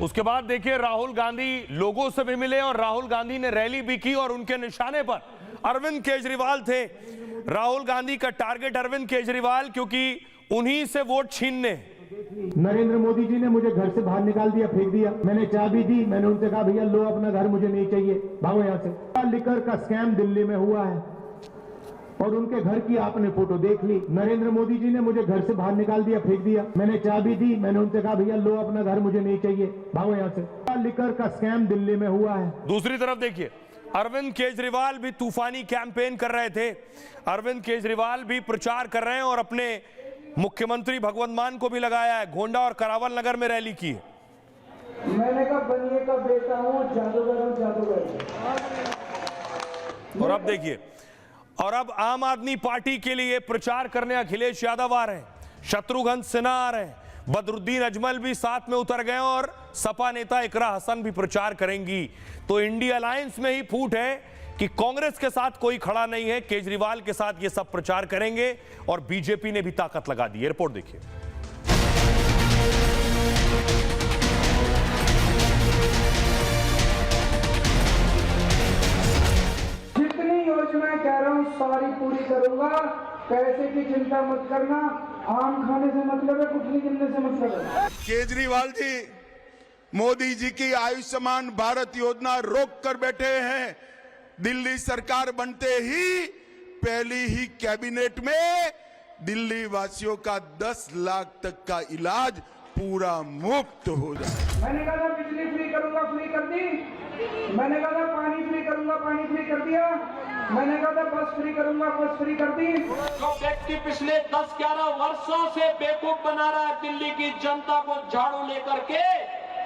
उसके बाद देखिए राहुल गांधी लोगों से भी मिले और राहुल गांधी ने रैली भी की और उनके निशाने पर अरविंद केजरीवाल थे। राहुल गांधी का टारगेट अरविंद केजरीवाल, क्योंकि उन्हीं से वोट छीनने। नरेंद्र मोदी जी ने मुझे घर से बाहर निकाल दिया, फेंक दिया। मैंने चाबी दी, मैंने उनसे कहा भैया लो अपना घर, मुझे नहीं चाहिए, भागो यहाँ से। लिकर का स्कैम दिल्ली में हुआ है और उनके घर की आपने फोटो देख ली। नरेंद्र मोदी जी ने मुझे घर से बाहर निकाल दिया, फेंक दिया। मैंने चाबी दी, मैंने उनसे कहा भैया लो अपना घर, मुझे नहीं चाहिए, भागो यहाँ से। लिकर का स्कैम दिल्ली में हुआ है। दूसरी तरफ देखिए अरविंद केजरीवाल भी तूफानी कैंपेन कर रहे थे। अरविंद केजरीवाल भी प्रचार कर रहे हैं और अपने मुख्यमंत्री भगवंत मान को भी लगाया है। गोंडा और करावल नगर में रैली की है। मैंने कहा बनिए का बेटा हूँ, जादूगर हूँ, जादूगर। और अब देखिए, और अब आम आदमी पार्टी के लिए प्रचार करने अखिलेश यादव आ रहे हैं, शत्रुघ्न सिन्हा आ रहे हैं, बदरुद्दीन अजमल भी साथ में उतर गए और सपा नेता इकरा हसन भी प्रचार करेंगी। तो इंडिया अलायंस में ही फूट है कि कांग्रेस के साथ कोई खड़ा नहीं है, केजरीवाल के साथ ये सब प्रचार करेंगे और बीजेपी ने भी ताकत लगा दी है। रिपोर्ट देखिए। जितनी योजनाएं कह रहा हूँ सारी पूरी करूंगा, पैसे की चिंता मत करना, आम खाने से मतलब है, कुछ नहीं गिनने से मतलब है। केजरीवाल जी मोदी जी की आयुष्मान भारत योजना रोक कर बैठे हैं। दिल्ली सरकार बनते ही पहली ही कैबिनेट में दिल्ली वासियों का 10 लाख तक का इलाज पूरा मुफ्त हो जाए। मैंने कहा था बिजली फ्री करूंगा, फ्री कर दी। मैंने कहा था पानी फ्री करूंगा, पानी फ्री कर दिया। मैंने कहा था बस फ्री करूंगा, बस फ्री कर दी। जो व्यक्ति पिछले 10-11 वर्षों से बेवकूफ बना रहा है दिल्ली की जनता को झाड़ू लेकर के,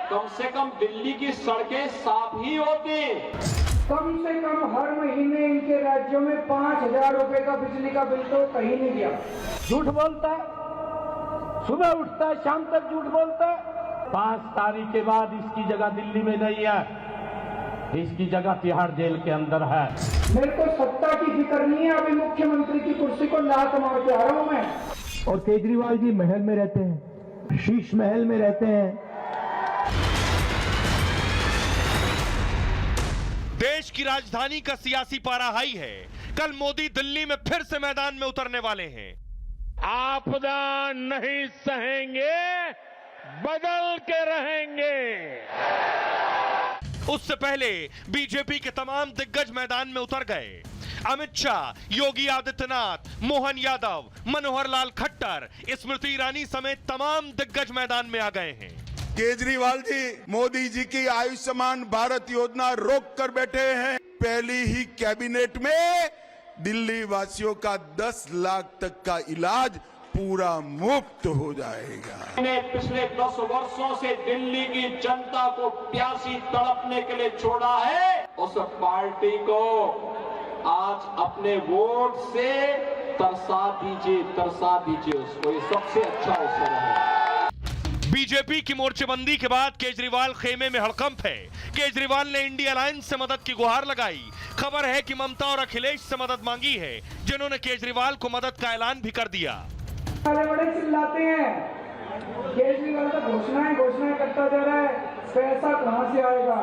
कम से कम दिल्ली की सड़कें साफ ही होती। कम से कम हर महीने इनके राज्यों में 5,000 रुपए का बिजली का बिल तो कहीं नहीं गया। झूठ बोलता है, सुबह उठता है शाम तक झूठ बोलता है। 5 तारीख के बाद इसकी जगह दिल्ली में नहीं है, इसकी जगह तिहाड़ जेल के अंदर है। मेरे को सत्ता की फिक्र नहीं है, अभी मुख्यमंत्री की कुर्सी को लात मार के आ रहा हूं मैं। और केजरीवाल जी महल में रहते हैं, शीश महल में रहते हैं। देश की राजधानी का सियासी पारा हाई है। कल मोदी दिल्ली में फिर से मैदान में उतरने वाले हैं। आपदा नहीं सहेंगे, बदल के रहेंगे। उससे पहले बीजेपी के तमाम दिग्गज मैदान में उतर गए। अमित शाह, योगी आदित्यनाथ, मोहन यादव, मनोहर लाल खट्टर, स्मृति ईरानी समेत तमाम दिग्गज मैदान में आ गए हैं। केजरीवाल जी मोदी जी की आयुष्मान भारत योजना रोक कर बैठे हैं। पहली ही कैबिनेट में दिल्ली वासियों का 10 लाख तक का इलाज पूरा मुफ्त हो जाएगा। पिछले 10 वर्षों से दिल्ली की जनता को प्यासी तड़पने के लिए छोड़ा है, उस पार्टी को आज अपने वोट से तरसा दीजिए उसको। ये सबसे अच्छा अवसर है। बीजेपी की मोर्चेबंदी के बाद केजरीवाल खेमे में हड़कंप है। केजरीवाल ने इंडिया अलायंस से मदद की गुहार लगाई। खबर है कि ममता और अखिलेश से मदद मांगी है, जिन्होंने केजरीवाल को मदद का ऐलान भी कर दिया। बड़े चिल्लाते हैं, केजरीवाल तो घोषणाएं करता जा रहा है, पैसा कहां से आएगा।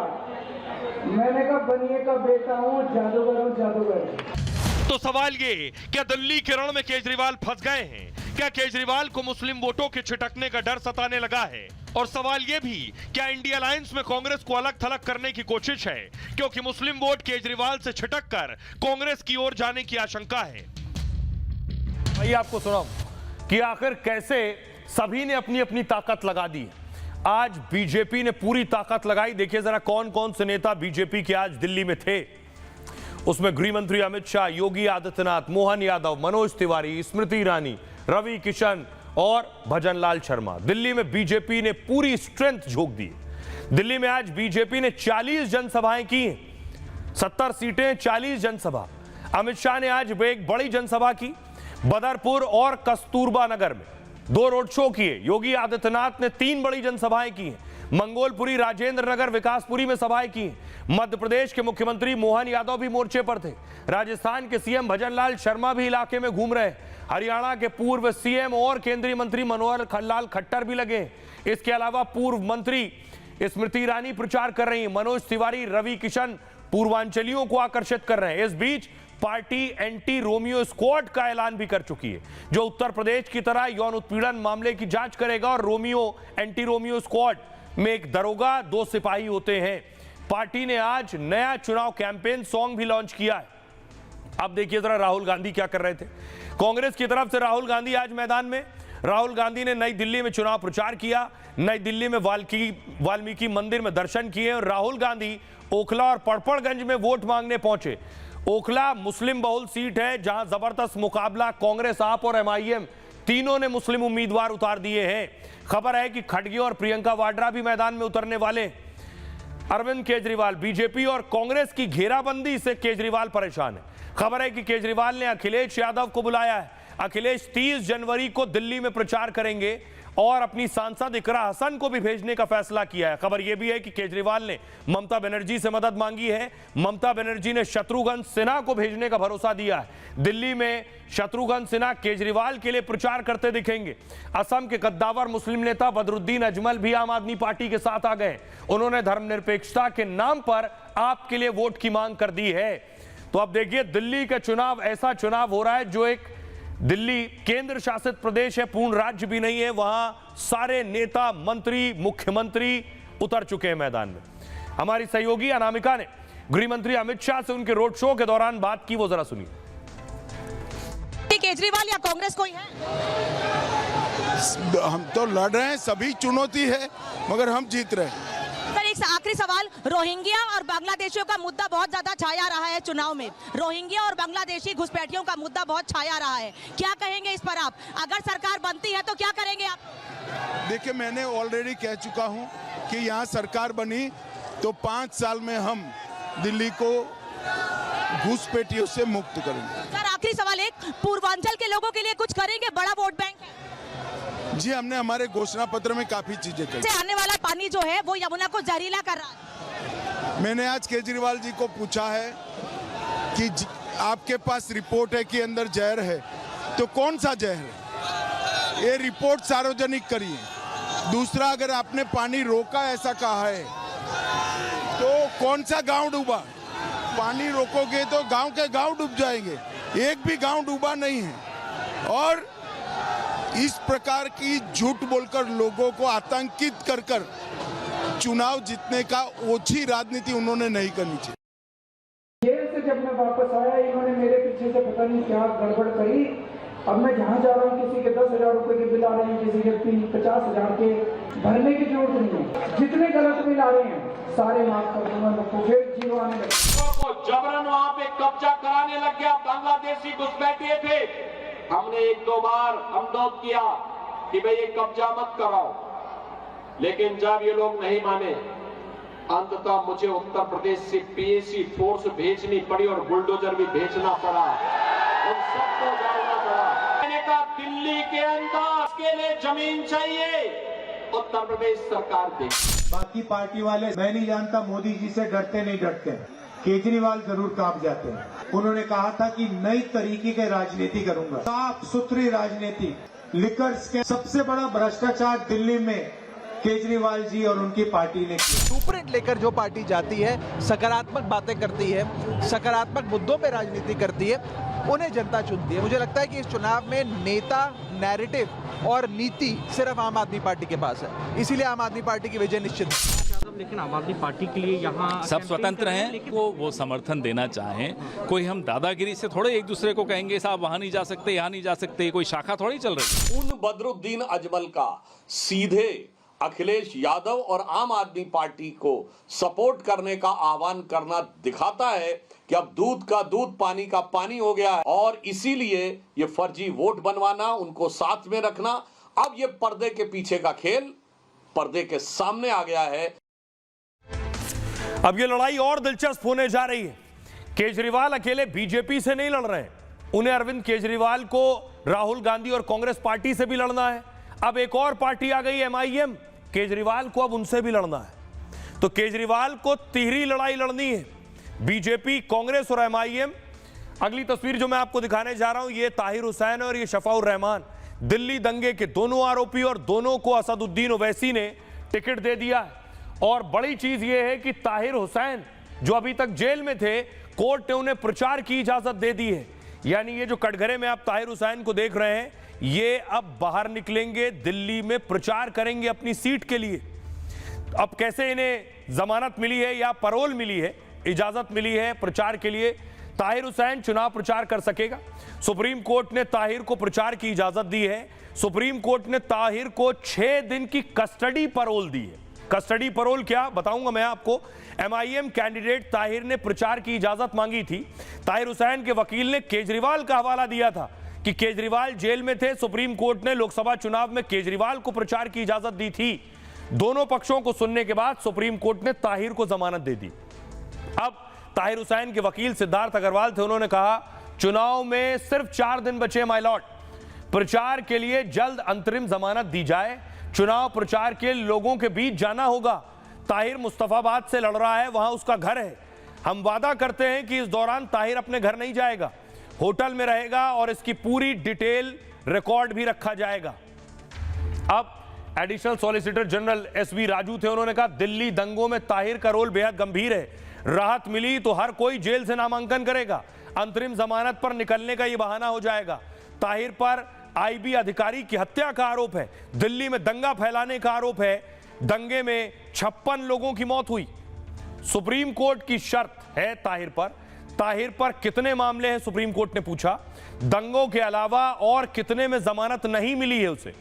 मैंने कहा बनिए का बेटा हूँ, जादूगर हूँ, जादूगर। तो सवाल ये, क्या दिल्ली के रण में केजरीवाल फंस गए हैं? क्या केजरीवाल को मुस्लिम वोटों के छिटकने का डर सताने लगा है? और सवाल ये भी, क्या इंडिया अलायंस में कांग्रेस को अलग थलग करने की कोशिश है, क्योंकि मुस्लिम वोट केजरीवाल से छिटककर कांग्रेस की ओर जाने की आशंका है। भाई आपको सुनाऊं कि आखिर कैसे सभी ने अपनी अपनी ताकत लगा दी। आज बीजेपी ने पूरी ताकत लगाई। देखिए जरा कौन कौन से नेता बीजेपी के आज दिल्ली में थे। उसमें गृह मंत्री अमित शाह, योगी आदित्यनाथ, मोहन यादव, मनोज तिवारी, स्मृति ईरानी, रवि किशन और भजन लाल शर्मा। दिल्ली में बीजेपी ने पूरी स्ट्रेंथ झोंक दी। दिल्ली में आज बीजेपी ने 40 जनसभाएं की, 70 सीटें, 40 जनसभा। अमित शाह ने आज एक बड़ी जनसभा की बदरपुर और कस्तूरबा नगर में, 2 रोड शो किए। योगी आदित्यनाथ ने 3 बड़ी जनसभाएं की हैं। मंगोलपुरी, राजेंद्र नगर, विकासपुरी में सभाएं की। मध्य प्रदेश के मुख्यमंत्री मोहन यादव भी मोर्चे पर थे। राजस्थान के सीएम भजन लाल शर्मा भी इलाके में घूम रहे। हरियाणा के पूर्व सीएम और केंद्रीय मंत्री मनोहर लाल खट्टर भी लगे। इसके अलावा पूर्व मंत्री स्मृति ईरानी प्रचार कर रही हैं। मनोज तिवारी, रवि किशन पूर्वांचलियों को आकर्षित कर रहे हैं। इस बीच पार्टी एंटी रोमियो स्क्वाड का ऐलान भी कर चुकी है, जो उत्तर प्रदेश की तरह यौन उत्पीड़न मामले की जांच करेगा। और एंटी रोमियो स्क्वाड में एक दरोगा, 2 सिपाही होते हैं। पार्टी ने आज नया चुनाव कैंपेन सॉन्ग भी लॉन्च किया है। अब देखिए जरा राहुल गांधी क्या कर रहे थे। कांग्रेस की तरफ से राहुल गांधी आज मैदान में। राहुल गांधी ने नई दिल्ली में चुनाव प्रचार किया। नई दिल्ली में वाल्मीकि मंदिर में दर्शन किए और राहुल गांधी ओखला और पड़पड़गंज में वोट मांगने पहुंचे। ओखला मुस्लिम बहुल सीट है, जहां जबरदस्त मुकाबला कांग्रेस, आप और एमआईएम तीनों ने मुस्लिम उम्मीदवार उतार दिए हैं। खबर है कि खड़गे और प्रियंका वाड्रा भी मैदान में उतरने वाले। अरविंद केजरीवाल, बीजेपी और कांग्रेस की घेराबंदी से केजरीवाल परेशान है। खबर है कि केजरीवाल ने अखिलेश यादव को बुलाया है। अखिलेश 30 जनवरी को दिल्ली में प्रचार करेंगे और अपनी सांसद इकरा हसन को भी भेजने का फैसला किया है। खबर यह भी है कि केजरीवाल ने ममता बनर्जी से मदद मांगी है। ममता बनर्जी ने शत्रुघ्न सिन्हा को भेजने का भरोसा दिया है। दिल्ली में शत्रुघ्न सिन्हा केजरीवाल के लिए प्रचार करते दिखेंगे। असम के कद्दावर मुस्लिम नेता बदरुद्दीन अजमल भी आम आदमी पार्टी के साथ आ गए। उन्होंने धर्मनिरपेक्षता के नाम पर आपके लिए वोट की मांग कर दी है। तो अब देखिए, दिल्ली का चुनाव ऐसा चुनाव हो रहा है जो एक दिल्ली केंद्र शासित प्रदेश है, पूर्ण राज्य भी नहीं है। वहां सारे नेता, मंत्री, मुख्यमंत्री उतर चुके हैं मैदान में। हमारी सहयोगी अनामिका ने गृह मंत्री अमित शाह से उनके रोड शो के दौरान बात की, वो जरा सुनिए। केजरीवाल या कांग्रेस कोई है? हम तो लड़ रहे हैं, सभी चुनौती है, मगर हम जीत रहे हैं। सर, एक आखिरी सवाल, रोहिंग्या और बांग्लादेशियों का मुद्दा बहुत ज्यादा छाया रहा है चुनाव में। रोहिंग्या और बांग्लादेशी घुसपैठियों का मुद्दा बहुत छाया रहा है, क्या कहेंगे इस पर आप? अगर सरकार बनती है तो क्या करेंगे आप? देखिए, मैंने ऑलरेडी कह चुका हूं कि यहाँ सरकार बनी तो 5 साल में हम दिल्ली को घुसपैठियों से मुक्त करेंगे। सर, आखिरी सवाल, एक पूर्वांचल के लोगों के लिए कुछ करेंगे? बड़ा वोट बैंक है जी, हमने हमारे घोषणा पत्र में काफी चीजें कही। आने वाला पानी जो है वो यमुना को जहरीला कर रहा है। मैंने आज केजरीवाल जी को पूछा है कि आपके पास रिपोर्ट है कि अंदर जहर है, तो कौन सा जहर है? ये रिपोर्ट सार्वजनिक करिए। दूसरा, अगर आपने पानी रोका ऐसा कहा है तो कौन सा गांव डूबा? पानी रोकोगे तो गांव के गांव डूब जाएंगे, एक भी गांव डूबा नहीं है। और इस प्रकार की झूठ बोलकर लोगों को आतंकित कर कर चुनाव जीतने का ओछी राजनीति उन्होंने नहीं करनी चाहिए। जेल से जब मैं वापस आया, इन्होंने मेरे पीछे से पता नहीं क्या गड़बड़ करी। अब मैं जहाँ जा रहा हूँ, किसी के 10,000 रुपए के बिल आ रहे हैं, किसी के 50,000 के, भरने की जरूरत नहीं है। जितने गलत बिल आ रहे हैं सारे माफ कर दूंगा, तो फिर जीरो आने लगे। जबरन वहां पे कब्जा कराने लग गया, बांग्लादेशी घुसपैठिए थे। हमने 1-2 बार अनुरोध किया कि भाई ये कब्जा मत कराओ, लेकिन जब ये लोग नहीं माने, अंततः मुझे उत्तर प्रदेश से पीएसी फोर्स भेजनी पड़ी और बुलडोजर भी भेजना पड़ा, उन सबको डालना पड़ा। मैंने कहा दिल्ली के अंदर के लिए जमीन चाहिए, उत्तर प्रदेश सरकार दे। बाकी पार्टी वाले मैं नहीं जानता मोदी जी से डरते नहीं डरते, केजरीवाल जरूर कांप जाते हैं। उन्होंने कहा था कि नई तरीके की राजनीति करूंगा, साफ सुथरी राजनीति। लिकर स्कैम, सबसे बड़ा भ्रष्टाचार दिल्ली में केजरीवाल जी और उनकी पार्टी ने किया। सुपरहिट लेकर जो पार्टी जाती है, सकारात्मक बातें करती है, सकारात्मक मुद्दों पर राजनीति करती है, उन्हें जनता चुनती है। मुझे लगता है कि इस चुनाव में नेता, नैरेटिव और नीति सिर्फ आम आदमी पार्टी के पास है, इसीलिए आम आदमी पार्टी की विजय निश्चित है। लेकिन आम आदमी पार्टी के लिए यहाँ सब स्वतंत्र हैं, वो समर्थन देना चाहें। कोई हम दादागिरी से थोड़े एक दूसरे को कहेंगे साहब वहां नहीं जा सकते, यहाँ नहीं जा सकते, कोई शाखा थोड़ी चल रही है। उन बदरुद्दीन अजमल का सीधे अखिलेश यादव और आम आदमी पार्टी को सपोर्ट करने का आह्वान करना दिखाता है कि अब दूध का दूध, पानी का पानी हो गया है, और इसीलिए ये फर्जी वोट बनवाना, उनको साथ में रखना, अब ये पर्दे के पीछे का खेल पर्दे के सामने आ गया है। अब ये लड़ाई और दिलचस्प होने जा रही है। केजरीवाल अकेले बीजेपी से नहीं लड़ रहे हैं, उन्हें अरविंद केजरीवाल को राहुल गांधी और कांग्रेस पार्टी से भी लड़ना है। अब एक और पार्टी आ गई MIM, केजरीवाल को अब उनसे भी लड़ना है। तो केजरीवाल को तिहरी लड़ाई लड़नी है, बीजेपी, कांग्रेस और MIM। अगली तस्वीर जो मैं आपको दिखाने जा रहा हूं, ये ताहिर हुसैन और ये शफाउर रहमान, दिल्ली दंगे के दोनों आरोपी, और दोनों को असदुद्दीन ओवैसी ने टिकट दे दिया है। और बड़ी चीज यह है कि ताहिर हुसैन जो अभी तक जेल में थे, कोर्ट ने उन्हें प्रचार की इजाजत दे दी है। यानी ये जो कटघरे में आप ताहिर हुसैन को देख रहे हैं, ये अब बाहर निकलेंगे, दिल्ली में प्रचार करेंगे अपनी सीट के लिए। अब कैसे इन्हें जमानत मिली है या पैरोल मिली है, इजाजत मिली है प्रचार के लिए, ताहिर हुसैन चुनाव प्रचार कर सकेगा। सुप्रीम कोर्ट ने ताहिर को प्रचार की इजाजत दी है। सुप्रीम कोर्ट ने ताहिर को 6 दिन की कस्टडी पैरोल दी है। कस्टडी पैरोल क्या, बताऊंगा मैं आपको। MIM कैंडिडेट ताहिर ने प्रचार की इजाजत मांगी थी। ताहिर हुसैन के वकील ने केजरीवाल का हवाला दिया था कि केजरीवाल जेल में थे। सुप्रीम कोर्ट ने लोकसभा चुनाव में केजरीवाल को प्रचार की इजाजत दी थी। दोनों पक्षों को सुनने के बाद सुप्रीम कोर्ट ने ताहिर को जमानत दे दी। अब ताहिर हुसैन के वकील सिद्धार्थ अग्रवाल थे, उन्होंने कहा चुनाव में सिर्फ 4 दिन बचे माय लॉर्ड, प्रचार के लिए जल्द अंतरिम जमानत दी जाए। चुनाव प्रचार के लोगों के बीच जाना होगा। ताहिर मुस्तफाबाद से लड़ रहा है, वहां उसका घर है। हम वादा करते हैं कि इस दौरान ताहिर अपने घर नहीं जाएगा, होटल में रहेगा और इसकी पूरी डिटेल रिकॉर्ड भी रखा जाएगा। अब additional solicitor general SV Raju थे, उन्होंने कहा दिल्ली दंगों में ताहिर का रोल बेहद गंभीर है। राहत मिली तो हर कोई जेल से नामांकन करेगा, अंतरिम जमानत पर निकलने का यह बहाना हो जाएगा। ताहिर पर आईबी अधिकारी की हत्या का आरोप है, दिल्ली में दंगा फैलाने का आरोप है। दंगे में 56 लोगों की मौत हुई। सुप्रीम कोर्ट की शर्त है ताहिर पर कितने मामले हैं सुप्रीम कोर्ट ने पूछा। दंगों के अलावा और कितने में जमानत नहीं मिली है उसे।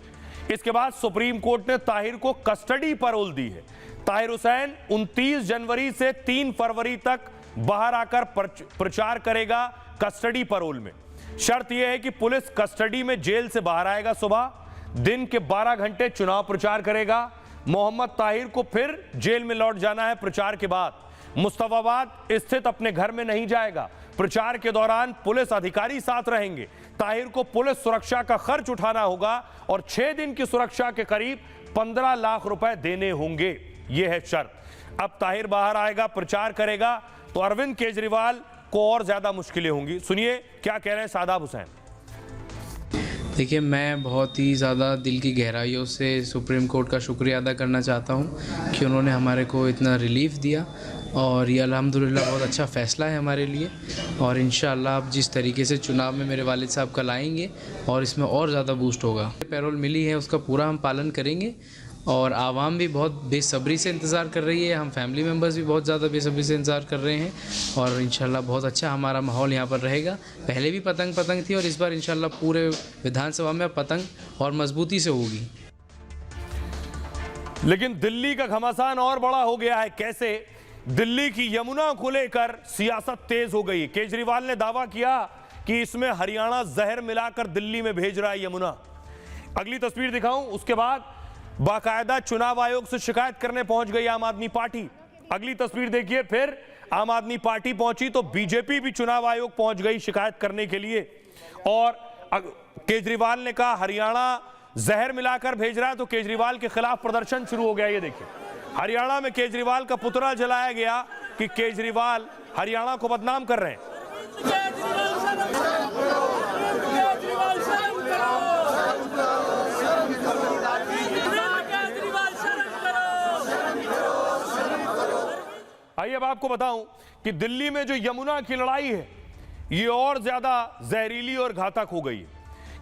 इसके बाद सुप्रीम कोर्ट ने ताहिर को कस्टडी पैरोल दी है। ताहिर हुसैन 29 जनवरी से 3 फरवरी तक बाहर आकर प्रचार करेगा कस्टडी पैरोल में। शर्त यह है कि पुलिस कस्टडी में जेल से बाहर आएगा सुबह, दिन के 12 घंटे चुनाव प्रचार करेगा। मोहम्मद ताहिर को फिर जेल में लौट जाना है प्रचार के बाद। मुस्तफाबाद स्थित अपने घर में नहीं जाएगा। प्रचार के दौरान पुलिस अधिकारी साथ रहेंगे। ताहिर को पुलिस सुरक्षा का खर्च उठाना होगा और 6 दिन की सुरक्षा के करीब 15 लाख रुपए देने होंगे। यह है शर्त। अब ताहिर बाहर आएगा, प्रचार करेगा तो अरविंद केजरीवाल को और ज्यादा मुश्किलें होंगी। सुनिए क्या कह रहे हैं शादाब हुसैन। देखिए, मैं बहुत ही ज़्यादा दिल की गहराइयों से सुप्रीम कोर्ट का शुक्रिया अदा करना चाहता हूं कि उन्होंने हमारे को इतना रिलीफ दिया और ये अल्हम्दुलिल्लाह बहुत अच्छा फ़ैसला है हमारे लिए। और इंशाअल्लाह अब जिस तरीके से चुनाव में मेरे वालिद साहब कल आएंगे और इसमें और ज़्यादा बूस्ट होगा। पैरोल मिली है उसका पूरा हम पालन करेंगे और आवाम भी बहुत बेसब्री से इंतज़ार कर रही है। हम फैमिली मेम्बर्स भी बहुत ज़्यादा बेसब्री से इंतज़ार कर रहे हैं और इंशाल्लाह बहुत अच्छा हमारा माहौल यहाँ पर रहेगा। पहले भी पतंग थी और इस बार इंशाल्लाह पूरे विधानसभा में पतंग और मजबूती से होगी। लेकिन दिल्ली का घमासान और बड़ा हो गया है। कैसे? दिल्ली की यमुना को लेकर सियासत तेज हो गई। केजरीवाल ने दावा किया कि इसमें हरियाणा जहर मिलाकर दिल्ली में भेज रहा है यमुना। अगली तस्वीर दिखाऊं, उसके बाद बाकायदा चुनाव आयोग से शिकायत करने पहुंच गई आम आदमी पार्टी। अगली तस्वीर देखिए, फिर आम आदमी पार्टी पहुंची तो बीजेपी भी चुनाव आयोग पहुंच गई शिकायत करने के लिए। और केजरीवाल ने कहा हरियाणा जहर मिलाकर भेज रहा है तो केजरीवाल के खिलाफ प्रदर्शन शुरू हो गया। ये देखिए, हरियाणा में केजरीवाल का पुतला जलाया गया कि केजरीवाल हरियाणा को बदनाम कर रहे हैं। आइए अब आपको बताऊं कि दिल्ली में जो यमुना की लड़ाई है ये और ज्यादा जहरीली और घातक हो गई है।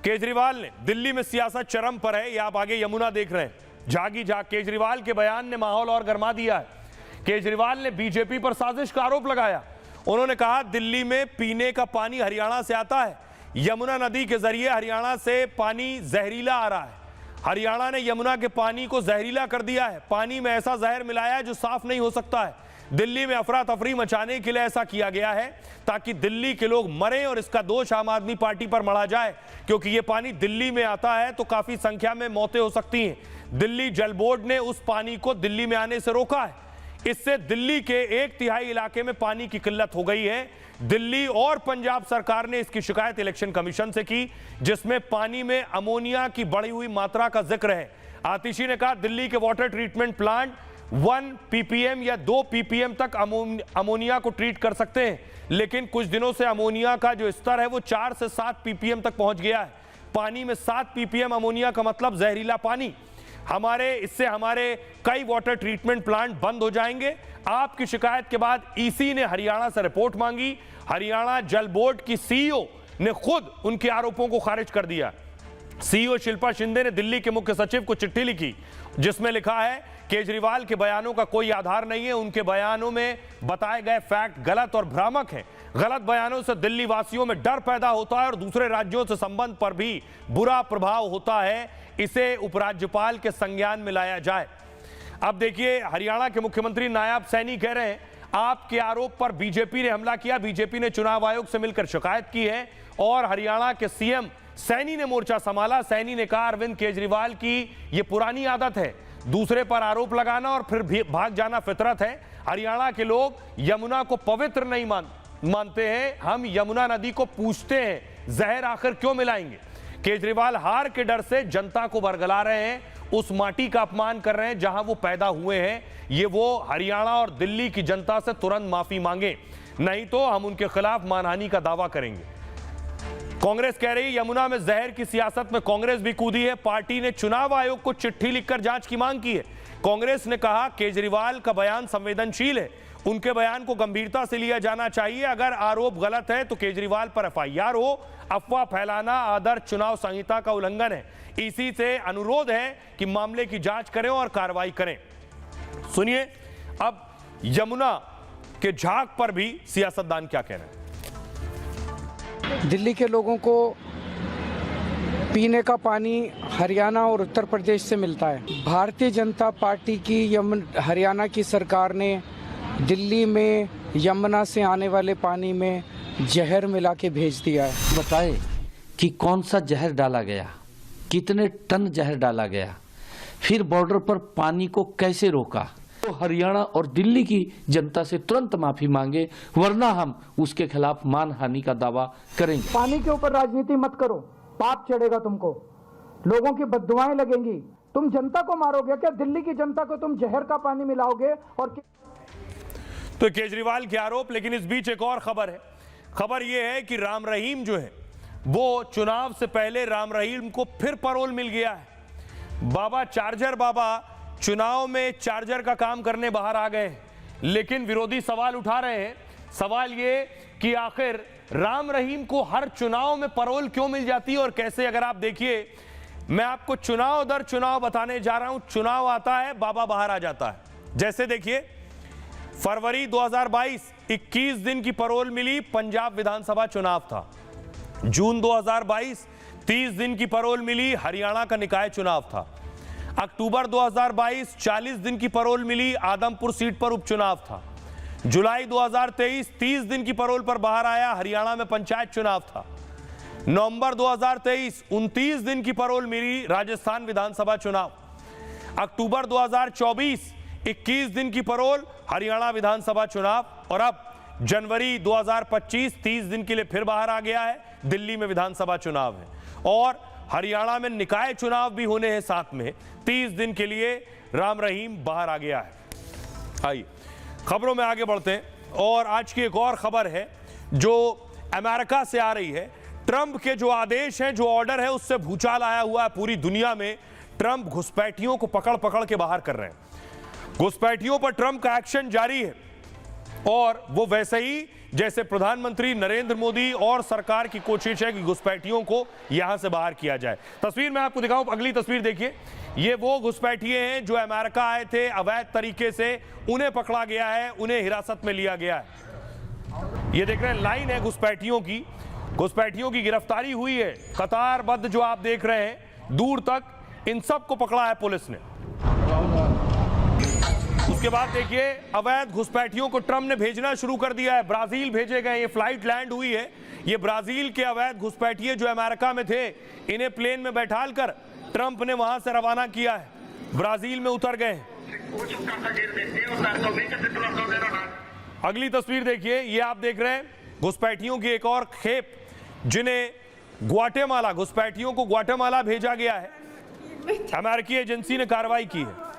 केजरीवाल ने दिल्ली में सियासत चरम पर है। ये आप आगे यमुना देख रहे हैं, जागी जाग। केजरीवाल के बयान ने माहौल और गर्मा दिया है। केजरीवाल ने बीजेपी पर साजिश का आरोप लगाया। उन्होंने कहा दिल्ली में पीने का पानी हरियाणा से आता है, यमुना नदी के जरिए हरियाणा से पानी जहरीला आ रहा है। हरियाणा ने यमुना के पानी को जहरीला कर दिया है, पानी में ऐसा जहर मिलाया है जो साफ नहीं हो सकता है। दिल्ली में अफरा तफरी मचाने के लिए ऐसा किया गया है ताकि दिल्ली के लोग मरें और इसका दोष आम आदमी पार्टी पर मढ़ा जाए, क्योंकि ये पानी दिल्ली में आता है तो काफी संख्या में मौतें हो सकती हैं। दिल्ली जल बोर्ड ने उस पानी को दिल्ली में आने से रोका है। इससे दिल्ली के 1/3 इलाके में पानी की किल्लत हो गई है। दिल्ली और पंजाब सरकार ने इसकी शिकायत इलेक्शन कमीशन से की, जिसमें पानी में अमोनिया की बढ़ी हुई मात्रा का जिक्र है। आतिशी ने कहा दिल्ली के वाटर ट्रीटमेंट प्लांट 1 ppm या 2 ppm तक अमोनिया को ट्रीट कर सकते हैं, लेकिन कुछ दिनों से अमोनिया का जो स्तर है वो 4 से 7 ppm तक पहुंच गया है। पानी में 7 ppm अमोनिया का मतलब जहरीला पानी। इससे हमारे कई वाटर ट्रीटमेंट प्लांट बंद हो जाएंगे। आपकी शिकायत के बाद ईसी ने हरियाणा से रिपोर्ट मांगी। हरियाणा जल बोर्ड की सीईओ ने खुद उनके आरोपों को खारिज कर दिया। सीईओ शिल्पा शिंदे ने दिल्ली के मुख्य सचिव को चिट्ठी लिखी जिसमें लिखा है केजरीवाल के बयानों का कोई आधार नहीं है, उनके बयानों में बताए गए फैक्ट गलत और भ्रामक हैं। गलत बयानों से दिल्ली वासियों में डर पैदा होता है और दूसरे राज्यों से संबंध पर भी बुरा प्रभाव होता है। इसे उपराज्यपाल के संज्ञान में लाया जाए। अब देखिए, हरियाणा के मुख्यमंत्री नायब सैनी कह रहे हैं आपके आरोप पर बीजेपी ने हमला किया। बीजेपी ने चुनाव आयोग से मिलकर शिकायत की है और हरियाणा के सीएम सैनी ने मोर्चा संभाला। सैनी ने कहा अरविंद केजरीवाल की ये पुरानी आदत है, दूसरे पर आरोप लगाना और फिर भाग जाना फितरत है। हरियाणा के लोग यमुना को पवित्र नहीं मानते हैं। हम यमुना नदी को पूछते हैं, जहर आखिर क्यों मिलाएंगे। केजरीवाल हार के डर से जनता को बरगला रहे हैं, उस माटी का अपमान कर रहे हैं जहां वो पैदा हुए हैं। ये वो हरियाणा और दिल्ली की जनता से तुरंत माफी मांगे, नहीं तो हम उनके खिलाफ मानहानि का दावा करेंगे। कांग्रेस कह रही यमुना में जहर की सियासत में कांग्रेस भी कूदी है। पार्टी ने चुनाव आयोग को चिट्ठी लिखकर जांच की मांग की है। कांग्रेस ने कहा केजरीवाल का बयान संवेदनशील है, उनके बयान को गंभीरता से लिया जाना चाहिए। अगर आरोप गलत है तो केजरीवाल पर एफआईआर हो। अफवाह फैलाना आदर्श चुनाव संहिता का उल्लंघन है। इसी से अनुरोध है कि मामले की जांच करें और कार्रवाई करें। सुनिए अब यमुना के झाग पर भी सियासतदान क्या कह रहे हैं। दिल्ली के लोगों को पीने का पानी हरियाणा और उत्तर प्रदेश से मिलता है। भारतीय जनता पार्टी की हरियाणा की सरकार ने दिल्ली में यमुना से आने वाले पानी में जहर मिला के भेज दिया है। बताए कि कौन सा जहर डाला गया, कितने टन जहर डाला गया, फिर बॉर्डर पर पानी को कैसे रोका। तो हरियाणा और दिल्ली की जनता से तुरंत माफी मांगे, वरना हम उसके खिलाफ मानहानि का दावा करेंगे। पानी के ऊपर राजनीति मत करो, पाप चढ़ेगा तुमको, लोगों की बद्दुआएं लगेंगी। तुम जनता को मारोगे क्या? दिल्ली की जनता को तुम जहर का पानी मिलाओगे? और तो केजरीवाल के आरोप। लेकिन इस बीच एक और खबर है। खबर यह है कि राम रहीम जो है वो चुनाव से पहले राम रहीम को फिर पैरोल मिल गया है। बाबा चार्जर बाबा चुनाव में चार्जर का काम करने बाहर आ गए, लेकिन विरोधी सवाल उठा रहे हैं। सवाल ये कि आखिर राम रहीम को हर चुनाव में पैरोल क्यों मिल जाती है और कैसे। अगर आप देखिए, मैं आपको चुनाव दर चुनाव बताने जा रहा हूं। चुनाव आता है, बाबा बाहर आ जाता है। जैसे देखिए, फरवरी 2022 21 दिन की पैरोल मिली, पंजाब विधानसभा चुनाव था। जून 2022 30 दिन की पैरोल मिली, हरियाणा का निकाय चुनाव था। अक्टूबर 2022 40 दिन की पैरोल मिली, आदमपुर सीट पर उपचुनाव था। जुलाई 2023 30 दिन की पैरोल पर बाहर आया, हरियाणा में पंचायत चुनाव था। नवंबर 2023 29 दिन की पैरोल मिली, राजस्थान विधानसभा चुनाव। अक्टूबर 2024 21 दिन की पैरोल, हरियाणा विधानसभा चुनाव। और अब जनवरी 2025 30 दिन के लिए फिर बाहर आ गया है, दिल्ली में विधानसभा चुनाव है और हरियाणा में निकाय चुनाव भी होने हैं साथ में। 30 दिन के लिए राम रहीम बाहर आ गया है। आइए खबरों में आगे बढ़ते हैं और आज की एक और खबर है जो अमेरिका से आ रही है। ट्रंप के जो आदेश हैं, जो ऑर्डर है, उससे भूचाल आया हुआ है पूरी दुनिया में। ट्रंप घुसपैठियों को पकड़ पकड़ के बाहर कर रहे हैं। घुसपैठियों पर ट्रंप का एक्शन जारी है और वो वैसे ही जैसे प्रधानमंत्री नरेंद्र मोदी और सरकार की कोशिश है कि घुसपैठियों को यहां से बाहर किया जाए। तस्वीर मैं आपको दिखाऊं, अगली तस्वीर देखिए। ये वो घुसपैठिए हैं जो अमेरिका आए थे अवैध तरीके से, उन्हें पकड़ा गया है, उन्हें हिरासत में लिया गया है। ये देख रहे हैं, लाइन है घुसपैठियों की। घुसपैठियों की गिरफ्तारी हुई है, कतारबद्ध जो आप देख रहे हैं दूर तक, इन सबको पकड़ा है पुलिस ने। उसके बाद देखिए, अवैध घुसपैठियों को ट्रंप ने भेजना शुरू कर दिया है। ब्राजील भेजे गए, ये फ्लाइट लैंड हुई है। ये ब्राजील के अवैध घुसपैठिए जो अमेरिका में थे, इन्हें प्लेन में बैठाल कर ट्रंप ने वहां से रवाना किया है, ब्राजील में उतर गए। अगली तस्वीर देखिए, ये आप देख रहे हैं घुसपैठियों की एक और खेप, जिन्हें ग्वाटेमाला, घुसपैठियों को ग्वाटेमाला भेजा गया है। अमेरिकी एजेंसी ने कार्रवाई की है।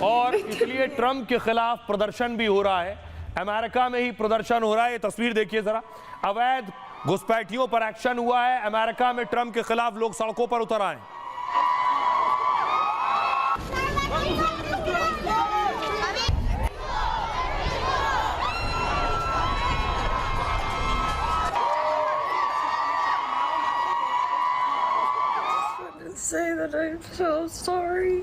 और इसलिए ट्रंप के खिलाफ प्रदर्शन भी हो रहा है। अमेरिका में ही प्रदर्शन हो रहा है। ये तस्वीर देखिए जरा, अवैध घुसपैठियों पर एक्शन हुआ है। अमेरिका में ट्रंप के खिलाफ लोग सड़कों पर उतर आए। Say that I'm so sorry.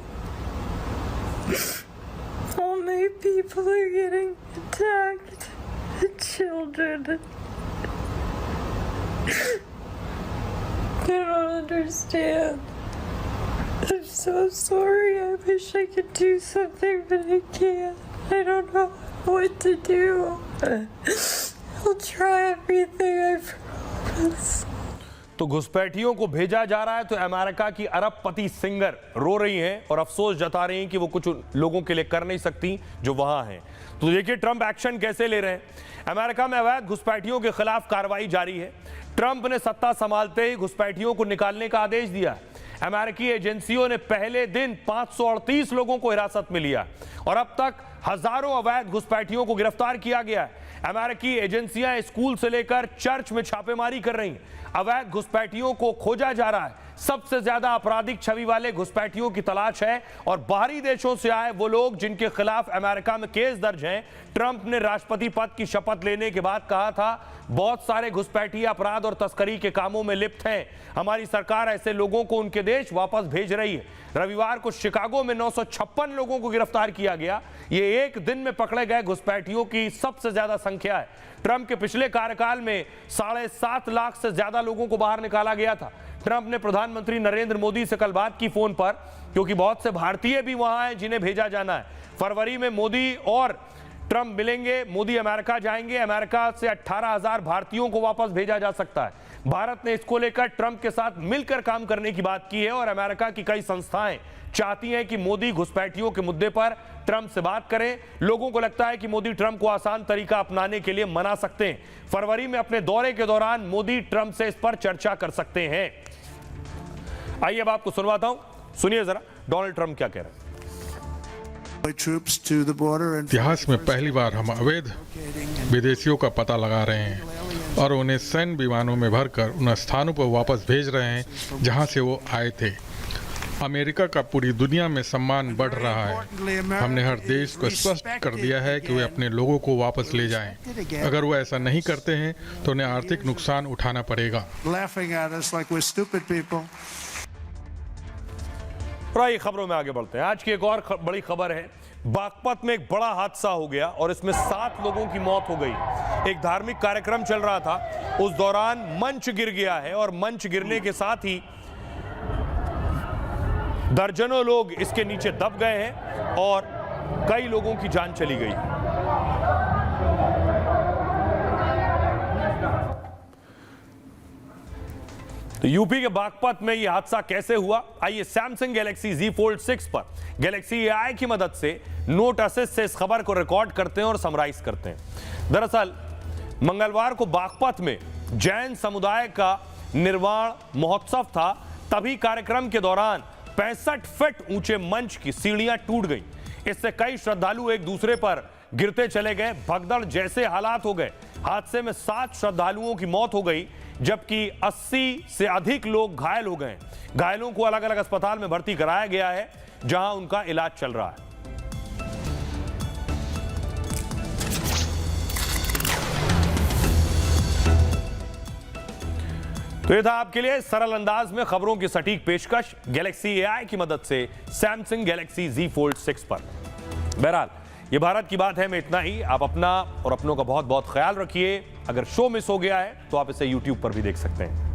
So many people are getting attacked. Children. I don't understand. I'm so sorry. I wish I could do something, but I can't. I don't know what to do. I'll try everything, I promise. तो घुसपैठियों को भेजा जा रहा है तो America की अरबपति सिंगर रो रही हैं और अफसोस जता रही हैं कि वो कुछ लोगों के लिए कर नहीं सकती जो वहां हैं। तो देखिए ट्रंप एक्शन कैसे ले रहे हैं। अमेरिका में अवैध घुसपैठियों के खिलाफ कार्रवाई जारी है। ट्रंप ने सत्ता संभालते ही घुसपैठियों को निकालने का आदेश दिया है। अमेरिकी एजेंसियों ने पहले दिन 538 लोगों को हिरासत में लिया और अब तक हजारों अवैध घुसपैठियों को गिरफ्तार किया गया है। अमेरिकी एजेंसियां स्कूल से लेकर चर्च में छापेमारी कर रही हैं। अवैध घुसपैठियों को खोजा जा रहा है। सबसे ज्यादा आपराधिक छवि वाले घुसपैठियों की तलाश है और बाहरी देशों से आए वो लोग जिनके खिलाफ अमेरिका में केस दर्ज हैं। ट्रंप ने राष्ट्रपति पद की शपथ लेने के बाद कहा था बहुत सारे घुसपैठी अपराध और तस्करी के कामों में लिप्त हैं। हमारी सरकार ऐसे लोगों को उनके देश वापस भेज रही है। रविवार को शिकागो में 956 लोगों को गिरफ्तार किया गया। ये एक दिन में पकड़े गए घुसपैठियों की सबसे ज्यादा संख्या है। ट्रंप के पिछले कार्यकाल में 7.5 लाख से ज्यादा लोगों को बाहर निकाला गया था। ट्रंप ने प्रधानमंत्री नरेंद्र मोदी से कल बात की फोन पर, क्योंकि बहुत से भारतीय भी वहां हैं जिन्हें भेजा जाना है। फरवरी में मोदी और ट्रंप मिलेंगे। मोदी अमेरिका जाएंगे। अमेरिका से 18,000 भारतीयों को वापस भेजा जा सकता है। भारत ने इसको लेकर ट्रंप के साथ मिलकर काम करने की बात की है और अमेरिका की कई संस्थाएं चाहती हैं कि मोदी घुसपैठियों के मुद्दे पर ट्रंप से बात करें। लोगों को लगता है कि मोदी ट्रंप को आसान तरीका अपनाने के लिए मना सकते हैं। फरवरी में अपने दौरे के दौरान मोदी ट्रंप से इस पर चर्चा कर सकते हैं। आइए अब आपको सुनवाता हूं, सुनिए जरा डोनाल्ड ट्रंप क्या कह रहे हैं। इतिहास में पहली बार हम अवैध विदेशियों का पता लगा रहे हैं और उन्हें सैन्य विमानों में भरकर उन स्थानों पर वापस भेज रहे हैं जहां से वो आए थे। अमेरिका का पूरी दुनिया में सम्मान बढ़ रहा है। हमने हर देश को स्पष्ट कर दिया है कि वे अपने लोगों को वापस ले जाएं। अगर वो ऐसा नहीं करते हैं तो उन्हें आर्थिक नुकसान उठाना पड़ेगा। आइए खबरों में आगे बढ़ते हैं। आज की एक और बड़ी खबर है। बागपत में एक बड़ा हादसा हो गया और इसमें 7 लोगों की मौत हो गई। एक धार्मिक कार्यक्रम चल रहा था, उस दौरान मंच गिर गया है और मंच गिरने के साथ ही दर्जनों लोग इसके नीचे दब गए हैं और कई लोगों की जान चली गई। तो यूपी के बागपत में यह हादसा कैसे हुआ, आइए सैमसंग गैलेक्सी Z Fold 6 पर गैलेक्सी AI की मदद से नोट असिस्ट से इस खबर को रिकॉर्ड करते हैं और समराइज करते हैं। दरअसल मंगलवार को बागपत में जैन समुदाय का निर्वाण महोत्सव था। तभी कार्यक्रम के दौरान 65 फीट ऊंचे मंच की सीढ़ियां टूट गई। इससे कई श्रद्धालु एक दूसरे पर गिरते चले गए। भगदड़ जैसे हालात हो गए। हादसे में 7 श्रद्धालुओं की मौत हो गई जबकि 80 से अधिक लोग घायल हो गए। घायलों को अलग अलग अस्पताल में भर्ती कराया गया है जहां उनका इलाज चल रहा है। तो ये था आपके लिए सरल अंदाज में खबरों की सटीक पेशकश गैलेक्सी AI की मदद से सैमसंग गैलेक्सी Z Fold 6 पर। बहरहाल ये भारत की बात है में इतना ही। आप अपना और अपनों का बहुत बहुत ख्याल रखिए। अगर शो मिस हो गया है तो आप इसे YouTube पर भी देख सकते हैं।